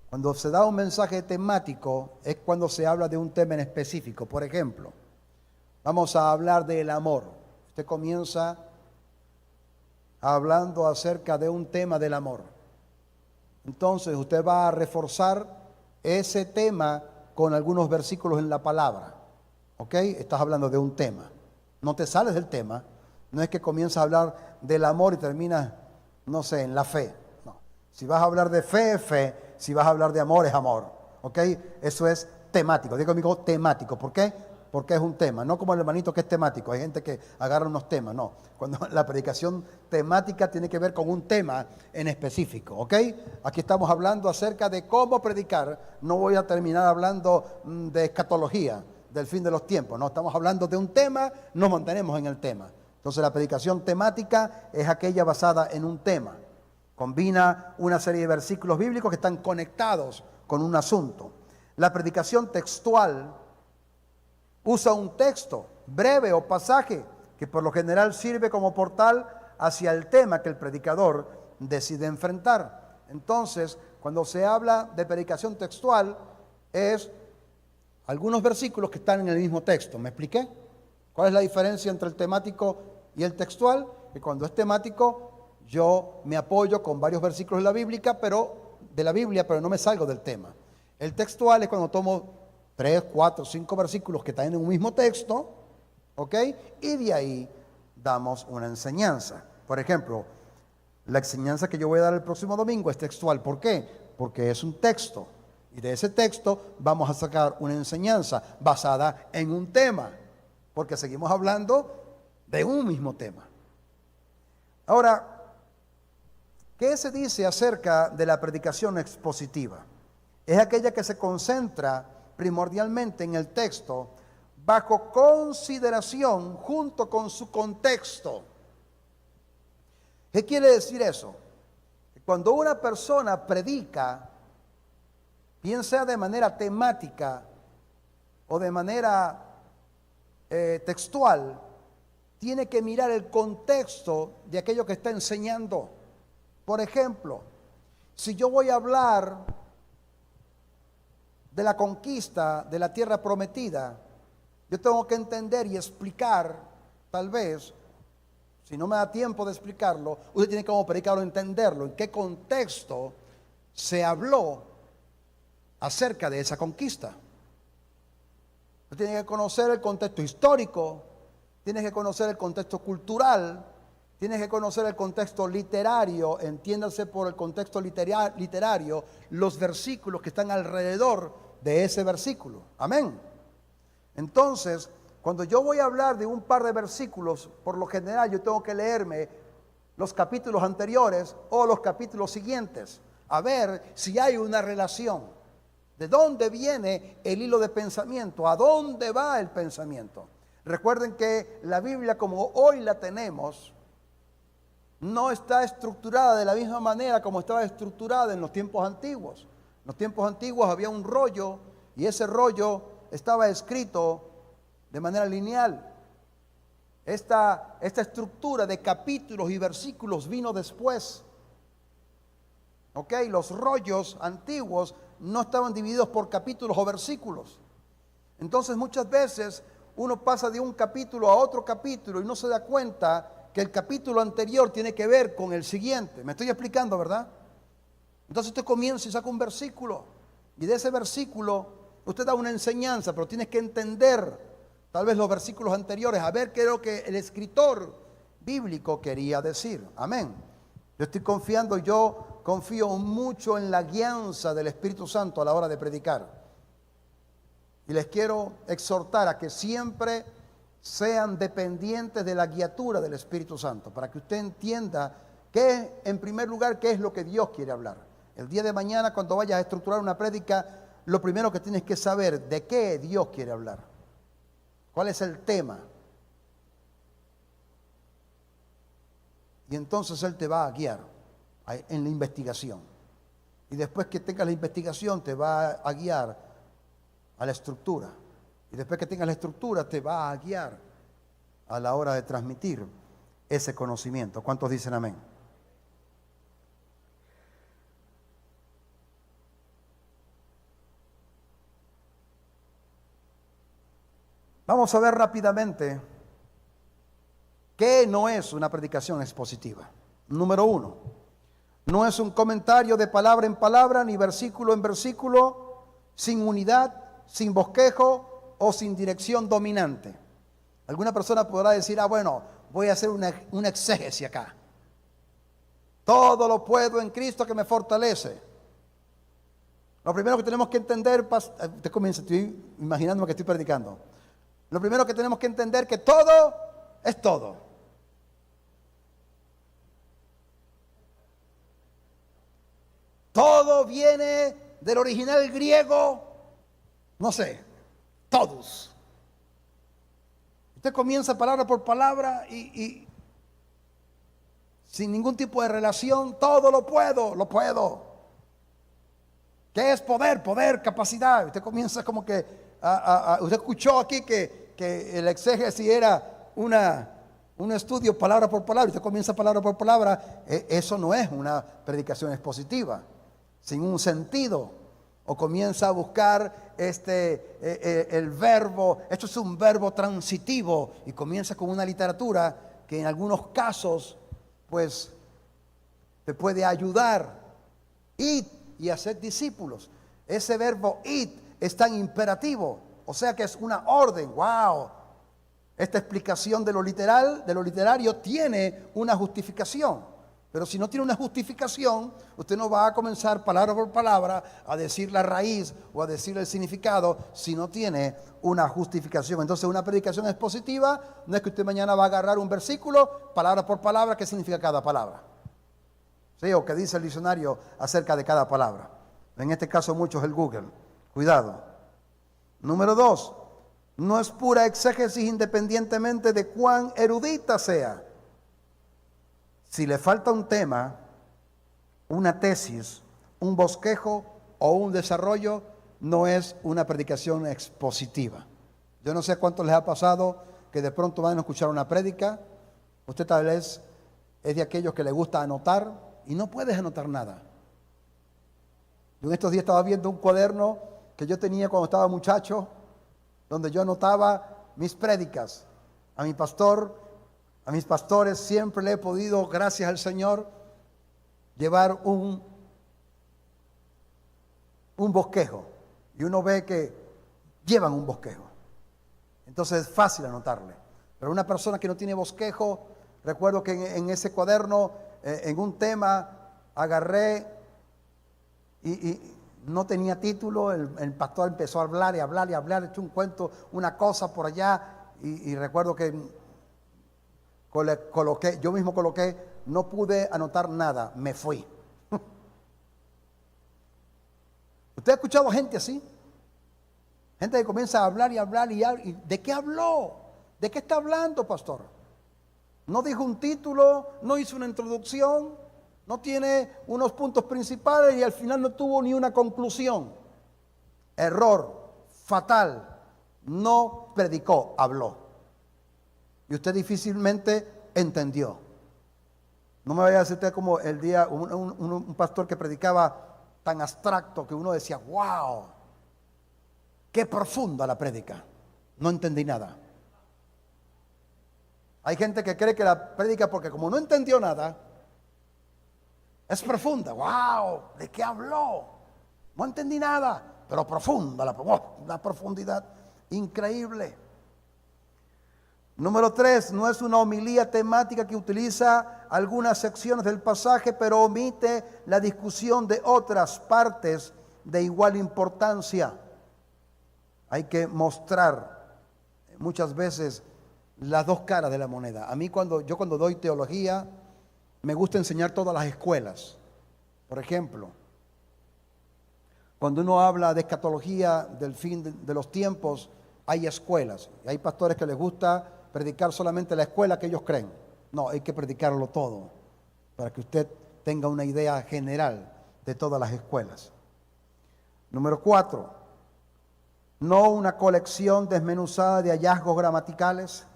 Cuando se da un mensaje temático es cuando se habla de un tema en específico. Por ejemplo, vamos a hablar del amor. Usted comienza hablando acerca de un tema del amor. Entonces usted va a reforzar ese tema con algunos versículos en la palabra. ¿Ok? Estás hablando de un tema. No te sales del tema. No es que comienzas a hablar del amor y terminas, no sé, en la fe. No. Si vas a hablar de fe, es fe. Si vas a hablar de amor, es amor. ¿Ok? Eso es temático. Digo conmigo, temático. ¿Por qué? Porque es un tema. No como el hermanito que es temático. Hay gente que agarra unos temas. No. Cuando la predicación temática tiene que ver con un tema en específico. ¿Ok? Aquí estamos hablando acerca de cómo predicar. No voy a terminar hablando de escatología, del fin de los tiempos. No, estamos hablando de un tema, nos mantenemos en el tema. Entonces la predicación temática es aquella basada en un tema. Combina una serie de versículos bíblicos que están conectados con un asunto. La predicación textual usa un texto breve o pasaje que por lo general sirve como portal hacia el tema que el predicador decide enfrentar. Entonces, cuando se habla de predicación textual, es algunos versículos que están en el mismo texto. ¿Me expliqué? ¿Cuál es la diferencia entre el temático y el textual? Que cuando es temático, yo me apoyo con varios versículos de la Biblia, pero no me salgo del tema. El textual es cuando tomo 3, 4, 5 versículos que están en un mismo texto, ¿ok? Y de ahí damos una enseñanza. Por ejemplo, la enseñanza que yo voy a dar el próximo domingo es textual. ¿Por qué? Porque es un texto. Y de ese texto vamos a sacar una enseñanza basada en un tema. Porque seguimos hablando de un mismo tema. Ahora, ¿qué se dice acerca de la predicación expositiva? Es aquella que se concentra primordialmente en el texto bajo consideración junto con su contexto. ¿Qué quiere decir eso? Cuando una persona predica, bien sea de manera temática o de manera textual, tiene que mirar el contexto de aquello que está enseñando. Por ejemplo, si yo voy a hablar de la conquista de la tierra prometida, yo tengo que entender y explicar, tal vez, si no me da tiempo de explicarlo, usted tiene como predicarlo, entenderlo, en qué contexto se habló acerca de esa conquista. Usted tiene que conocer el contexto histórico, tienes que conocer el contexto cultural, tienes que conocer el contexto literario, entiéndase por el contexto literario, los versículos que están alrededor de ese versículo. Amén. Entonces, cuando yo voy a hablar de un par de versículos, por lo general yo tengo que leerme los capítulos anteriores o los capítulos siguientes, a ver si hay una relación. ¿De dónde viene el hilo de pensamiento? ¿A dónde va el pensamiento? Recuerden que la Biblia como hoy la tenemos no está estructurada de la misma manera como estaba estructurada en los tiempos antiguos. En los tiempos antiguos había un rollo y ese rollo estaba escrito de manera lineal. Esta estructura de capítulos y versículos vino después. ¿Ok? Los rollos antiguos no estaban divididos por capítulos o versículos. Entonces muchas veces uno pasa de un capítulo a otro capítulo y no se da cuenta que el capítulo anterior tiene que ver con el siguiente. Me estoy explicando, ¿verdad? Entonces usted comienza y saca un versículo y de ese versículo usted da una enseñanza, pero tienes que entender tal vez los versículos anteriores, a ver qué es lo que el escritor bíblico quería decir. Amén. Yo confío mucho en la guianza del Espíritu Santo a la hora de predicar. Y les quiero exhortar a que siempre sean dependientes de la guiatura del Espíritu Santo, para que usted entienda En primer lugar, ¿qué es lo que Dios quiere hablar? El día de mañana, cuando vayas a estructurar una prédica, lo primero que tienes que saber de qué Dios quiere hablar. ¿Cuál es el tema? Y entonces Él te va a guiar en la investigación. Y después que tengas la investigación, te va a guiar a la estructura. Y después que tengas la estructura, te va a guiar a la hora de transmitir ese conocimiento. ¿Cuántos dicen amén? Vamos a ver rápidamente qué no es una predicación expositiva. Número 1, no es un comentario de palabra en palabra ni versículo en versículo, sin unidad, sin bosquejo o sin dirección dominante. Alguna persona podrá decir, bueno, voy a hacer una exégesis acá. Todo lo puedo en Cristo que me fortalece. Lo primero que tenemos que entender, usted comienza, estoy imaginándome que estoy predicando. Lo primero que tenemos que entender que todo es todo. Todo viene del original griego, no sé, todos. Usted comienza palabra por palabra y sin ningún tipo de relación, todo lo puedo. ¿Qué es poder? Poder, capacidad. Usted comienza como que, usted escuchó aquí que el exégesis era un estudio palabra por palabra. Usted comienza palabra por palabra. Eso no es una predicación expositiva, sin un sentido. O comienza a buscar el verbo. Esto es un verbo transitivo y comienza con una literatura que en algunos casos pues te puede ayudar. Id y hacer discípulos. Ese verbo id es tan imperativo, o sea que es una orden. Wow. Esta explicación de lo literal, de lo literario, tiene una justificación. Pero si no tiene una justificación, usted no va a comenzar palabra por palabra a decir la raíz o a decir el significado si no tiene una justificación. Entonces una predicación expositiva no es que usted mañana va a agarrar un versículo, palabra por palabra, qué significa cada palabra. ¿Sí? O qué dice el diccionario acerca de cada palabra. En este caso mucho es el Google. Cuidado. Número 2, no es pura exégesis independientemente de cuán erudita sea. Si le falta un tema, una tesis, un bosquejo o un desarrollo, no es una predicación expositiva. Yo no sé cuánto les ha pasado que de pronto van a escuchar una prédica. Usted tal vez es de aquellos que le gusta anotar y no puedes anotar nada. Yo en estos días estaba viendo un cuaderno que yo tenía cuando estaba muchacho, donde yo anotaba mis prédicas. A mi pastor, a mis pastores siempre le he podido, gracias al Señor, llevar un bosquejo. Y uno ve que llevan un bosquejo. Entonces es fácil anotarle. Pero una persona que no tiene bosquejo, recuerdo que en ese cuaderno, en un tema, agarré y no tenía título. El pastor empezó a hablar y hablar y hablar, echó un cuento, una cosa por allá. Y recuerdo que yo mismo coloqué, no pude anotar nada, me fui. ¿Usted ha escuchado gente así? Gente que comienza a hablar y hablar y ¿de qué habló? ¿De qué está hablando, pastor? No dijo un título, no hizo una introducción, no tiene unos puntos principales y al final no tuvo ni una conclusión. Error, fatal, no predicó, habló. Y usted difícilmente entendió. No me vaya a decir usted como el día, un pastor que predicaba tan abstracto que uno decía, wow, qué profunda la prédica. No entendí nada. Hay gente que cree que la prédica, porque como no entendió nada, es profunda. Wow, ¿de qué habló? No entendí nada, pero profunda, la profundidad increíble. Número 3, no es una homilía temática que utiliza algunas secciones del pasaje, pero omite la discusión de otras partes de igual importancia. Hay que mostrar muchas veces las dos caras de la moneda. A mí cuando doy teología me gusta enseñar todas las escuelas. Por ejemplo, cuando uno habla de escatología del fin de los tiempos, hay escuelas. Hay pastores que les gusta predicar solamente la escuela que ellos creen. No, hay que predicarlo todo, para que usted tenga una idea general de todas las escuelas. Número 4, no una colección desmenuzada de hallazgos gramaticales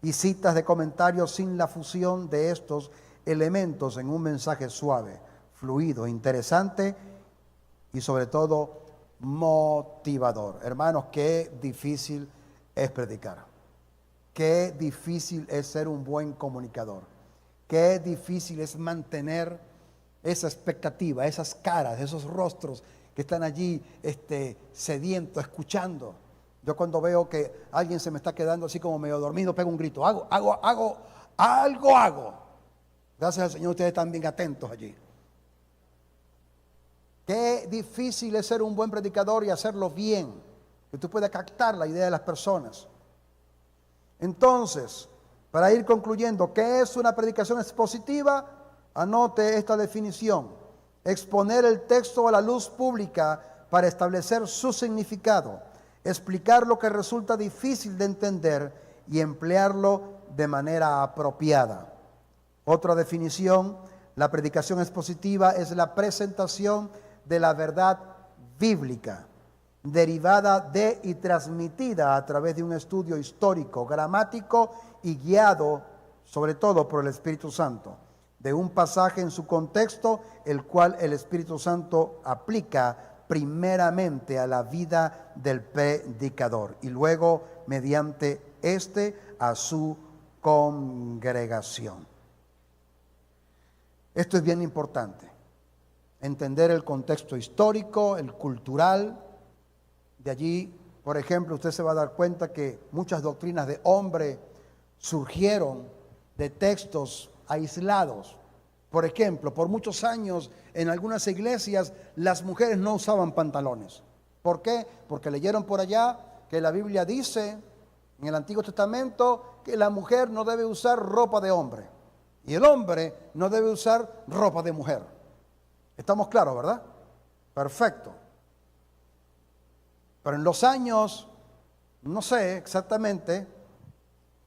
y citas de comentarios sin la fusión de estos elementos en un mensaje suave, fluido, interesante y sobre todo motivador. Hermanos, qué difícil es predicar. Qué difícil es ser un buen comunicador. Qué difícil es mantener esa expectativa, esas caras, esos rostros que están allí sedientos, escuchando. Yo cuando veo que alguien se me está quedando así como medio dormido, pego un grito. Hago. Gracias al Señor, ustedes están bien atentos allí. Qué difícil es ser un buen predicador y hacerlo bien, que tú puedas captar la idea de las personas. Entonces, para ir concluyendo, ¿qué es una predicación expositiva? Anote esta definición: exponer el texto a la luz pública para establecer su significado, explicar lo que resulta difícil de entender y emplearlo de manera apropiada. Otra definición: la predicación expositiva es la presentación de la verdad bíblica, derivada de y transmitida a través de un estudio histórico, gramático y guiado sobre todo por el Espíritu Santo, de un pasaje en su contexto, el cual el Espíritu Santo aplica primeramente a la vida del predicador y luego mediante a su congregación. Esto es bien importante, entender el contexto histórico, el cultural. De allí, por ejemplo, usted se va a dar cuenta que muchas doctrinas de hombre surgieron de textos aislados. Por ejemplo, por muchos años en algunas iglesias las mujeres no usaban pantalones. ¿Por qué? Porque leyeron por allá que la Biblia dice en el Antiguo Testamento que la mujer no debe usar ropa de hombre y el hombre no debe usar ropa de mujer. ¿Estamos claros, verdad? Perfecto. Pero en los años, no sé exactamente,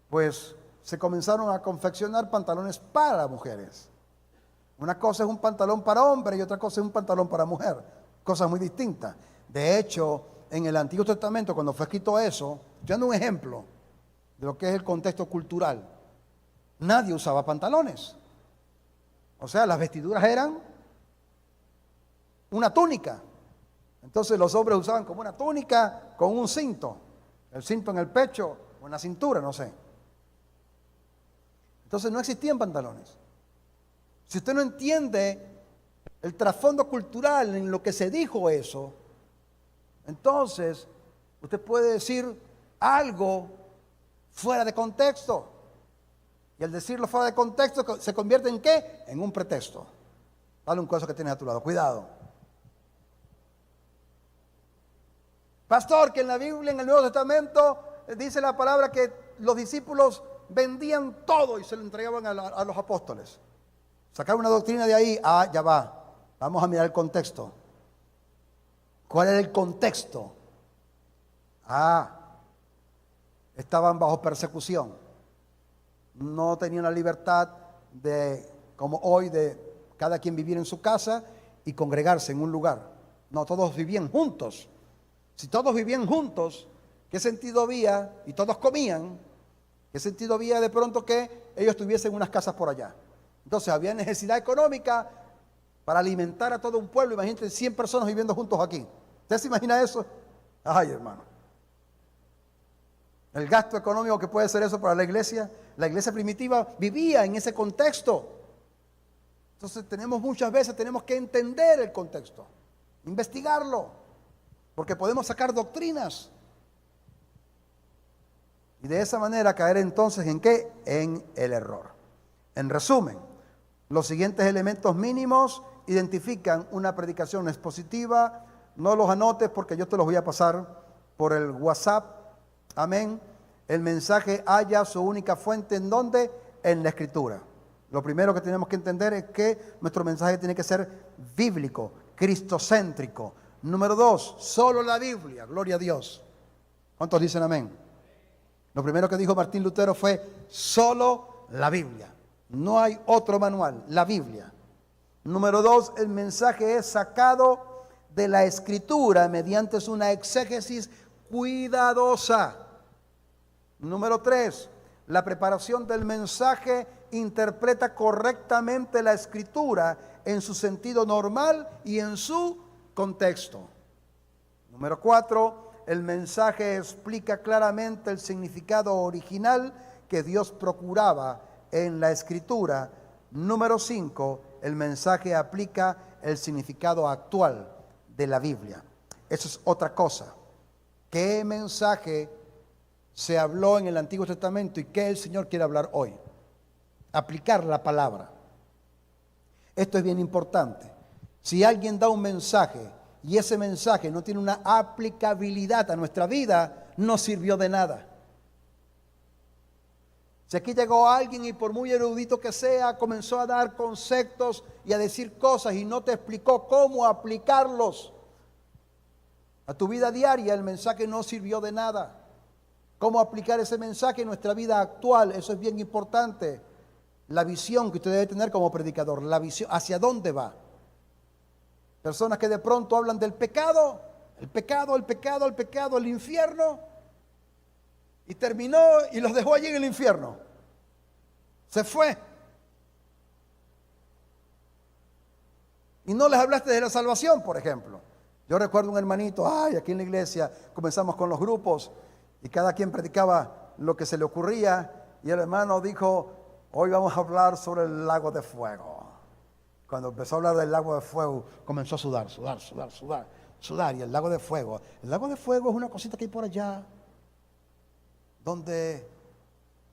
pues se comenzaron a confeccionar pantalones para mujeres. Una cosa es un pantalón para hombre y otra cosa es un pantalón para mujer. Cosas muy distintas. De hecho, en el Antiguo Testamento, cuando fue escrito eso, yo dando un ejemplo de lo que es el contexto cultural, nadie usaba pantalones. O sea, las vestiduras eran una túnica. Entonces los hombres usaban como una túnica con un cinto. El cinto en el pecho o en la cintura, no sé. Entonces no existían pantalones. Si usted no entiende el trasfondo cultural en lo que se dijo eso, entonces usted puede decir algo fuera de contexto. Y al decirlo fuera de contexto, ¿se convierte en qué? En un pretexto. Dale un coso que tienes a tu lado, cuidado. Pastor, que en la Biblia, en el Nuevo Testamento, dice la palabra que los discípulos vendían todo y se lo entregaban a los apóstoles. Sacar una doctrina de ahí, ya va. Vamos a mirar el contexto. ¿Cuál era el contexto? Estaban bajo persecución. No tenían la libertad de, como hoy, de cada quien vivir en su casa y congregarse en un lugar. No, todos vivían juntos. Si todos vivían juntos, ¿qué sentido había? Y todos comían. ¿Qué sentido había de pronto que ellos tuviesen unas casas por allá? Entonces había necesidad económica para alimentar a todo un pueblo. Imagínate 100 personas viviendo juntos aquí. ¿Usted se imagina eso? Ay, hermano. El gasto económico que puede ser eso para la iglesia primitiva vivía en ese contexto. Entonces muchas veces tenemos que entender el contexto, investigarlo, porque podemos sacar doctrinas. Y de esa manera caer entonces ¿en qué? En el error. En resumen, los siguientes elementos mínimos identifican una predicación expositiva. No los anotes porque yo te los voy a pasar por el WhatsApp. Amén. El mensaje halla su única fuente ¿en dónde? En la Escritura. Lo primero que tenemos que entender es que nuestro mensaje tiene que ser bíblico, cristocéntrico. Número 2, solo la Biblia, gloria a Dios. ¿Cuántos dicen amén? Lo primero que dijo Martín Lutero fue solo la Biblia. No hay otro manual, la Biblia. Número 2, el mensaje es sacado de la Escritura mediante una exégesis cuidadosa. Número 3, la preparación del mensaje interpreta correctamente la Escritura en su sentido normal y en su contexto. Número 4, el mensaje explica claramente el significado original que Dios procuraba en la Escritura. Número 5, el mensaje aplica el significado actual de la Biblia. Eso es otra cosa. ¿Qué mensaje se habló en el Antiguo Testamento y qué el Señor quiere hablar hoy? Aplicar la palabra. Esto es bien importante. Si alguien da un mensaje y ese mensaje no tiene una aplicabilidad a nuestra vida, no sirvió de nada. Si aquí llegó alguien y por muy erudito que sea, comenzó a dar conceptos y a decir cosas y no te explicó cómo aplicarlos a tu vida diaria, el mensaje no sirvió de nada. Cómo aplicar ese mensaje en nuestra vida actual, eso es bien importante. La visión que usted debe tener como predicador, la visión, ¿hacia dónde va? Personas que de pronto hablan del pecado, el infierno, y terminó y los dejó allí en el infierno. Se fue. Y no les hablaste de la salvación, por ejemplo. Yo recuerdo un hermanito, aquí en la iglesia comenzamos con los grupos y cada quien predicaba lo que se le ocurría y el hermano dijo, hoy vamos a hablar sobre el lago de fuego. Cuando empezó a hablar del lago de fuego, comenzó a sudar y el lago de fuego es una cosita que hay por allá, donde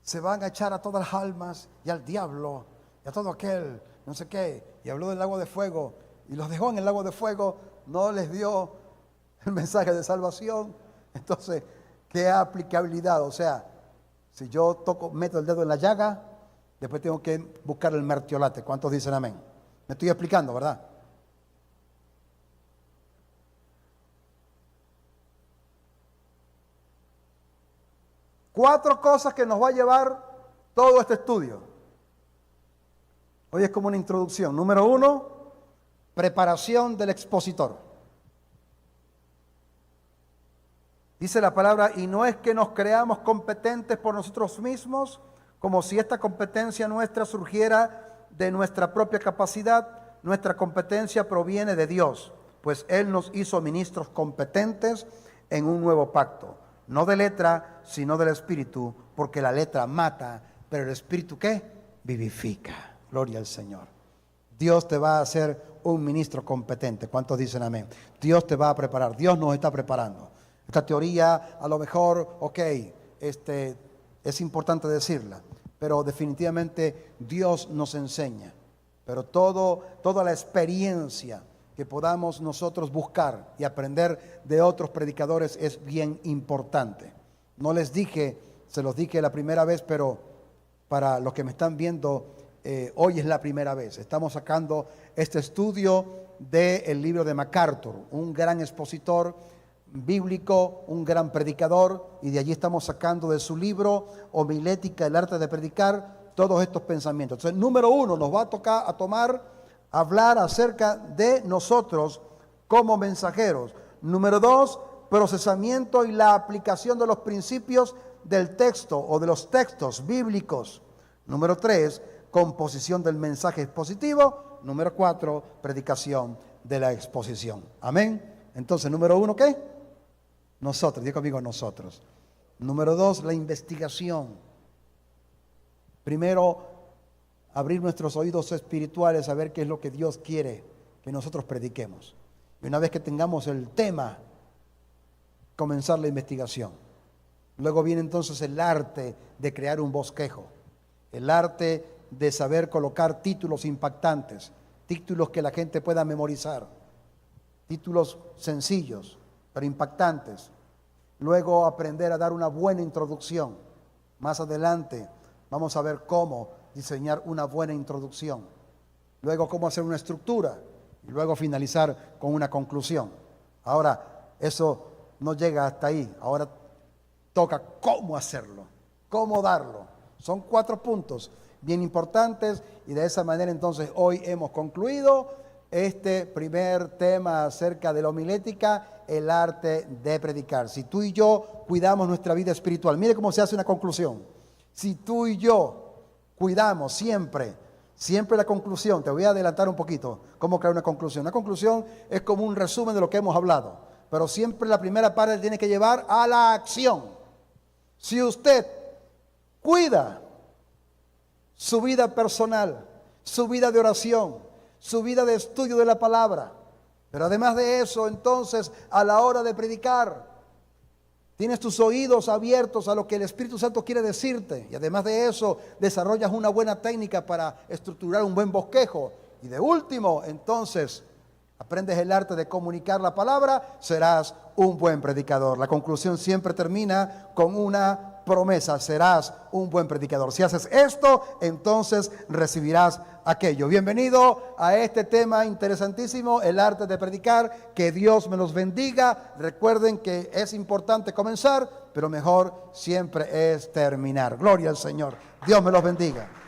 se van a echar a todas las almas y al diablo y a todo aquel, no sé qué, y habló del lago de fuego y los dejó en el lago de fuego, no les dio el mensaje de salvación. Entonces, ¿qué aplicabilidad? O sea, si yo meto el dedo en la llaga, después tengo que buscar el mertiolate. ¿Cuántos dicen amén? Me estoy explicando, ¿verdad? Cuatro cosas que nos va a llevar todo este estudio. Hoy es como una introducción. Número 1, preparación del expositor. Dice la palabra, y no es que nos creamos competentes por nosotros mismos, como si esta competencia nuestra surgiera de nuestra propia capacidad. Nuestra competencia proviene de Dios, pues Él nos hizo ministros competentes en un nuevo pacto. No de letra, sino del Espíritu, porque la letra mata, pero el Espíritu, ¿qué? Vivifica. Gloria al Señor. Dios te va a hacer un ministro competente. ¿Cuántos dicen amén? Dios te va a preparar, Dios nos está preparando. Esta teoría, a lo mejor, es importante decirla, pero definitivamente Dios nos enseña. Pero toda la experiencia que podamos nosotros buscar y aprender de otros predicadores es bien importante. No les dije, se los dije la primera vez, pero para los que me están viendo, hoy es la primera vez. Estamos sacando este estudio del libro de MacArthur, un gran expositor bíblico, un gran predicador, y de allí estamos sacando de su libro Homilética, el arte de predicar, todos estos pensamientos. Entonces, número 1, nos va a tocar hablar acerca de nosotros como mensajeros. Número 2, procesamiento y la aplicación de los principios del texto o de los textos bíblicos. Número 3, composición del mensaje expositivo. Número 4, predicación de la exposición. Amén. Entonces, número 1, ¿qué? Nosotros, diga conmigo, nosotros. Número 2, la investigación. Primero, abrir nuestros oídos espirituales a ver qué es lo que Dios quiere que nosotros prediquemos. Y una vez que tengamos el tema, comenzar la investigación. Luego viene entonces el arte de crear un bosquejo, el arte de saber colocar títulos impactantes, títulos que la gente pueda memorizar, títulos sencillos pero impactantes. Luego aprender a dar una buena introducción. Más adelante vamos a ver cómo diseñar una buena introducción, luego cómo hacer una estructura y luego finalizar con una conclusión. Ahora, eso no llega hasta ahí. Ahora toca cómo hacerlo, cómo darlo. Son 4 puntos bien importantes y de esa manera entonces hoy hemos concluido este primer tema acerca de la homilética, el arte de predicar. Si tú y yo cuidamos nuestra vida espiritual, mire cómo se hace una conclusión. Si tú y yo cuidamos siempre la conclusión, te voy a adelantar un poquito cómo crear una conclusión. Una conclusión es como un resumen de lo que hemos hablado, pero siempre la primera parte tiene que llevar a la acción. Si usted cuida su vida personal, su vida de oración, su vida de estudio de la palabra, pero además de eso, entonces, a la hora de predicar, tienes tus oídos abiertos a lo que el Espíritu Santo quiere decirte, y además de eso, desarrollas una buena técnica para estructurar un buen bosquejo, y de último, entonces, aprendes el arte de comunicar la palabra, serás un buen predicador. La conclusión siempre termina con una promesa: serás un buen predicador. Si haces esto, entonces recibirás aquello. Bienvenido a este tema interesantísimo, el arte de predicar. Que Dios me los bendiga. Recuerden que es importante comenzar, pero mejor siempre es terminar. Gloria al Señor. Dios me los bendiga.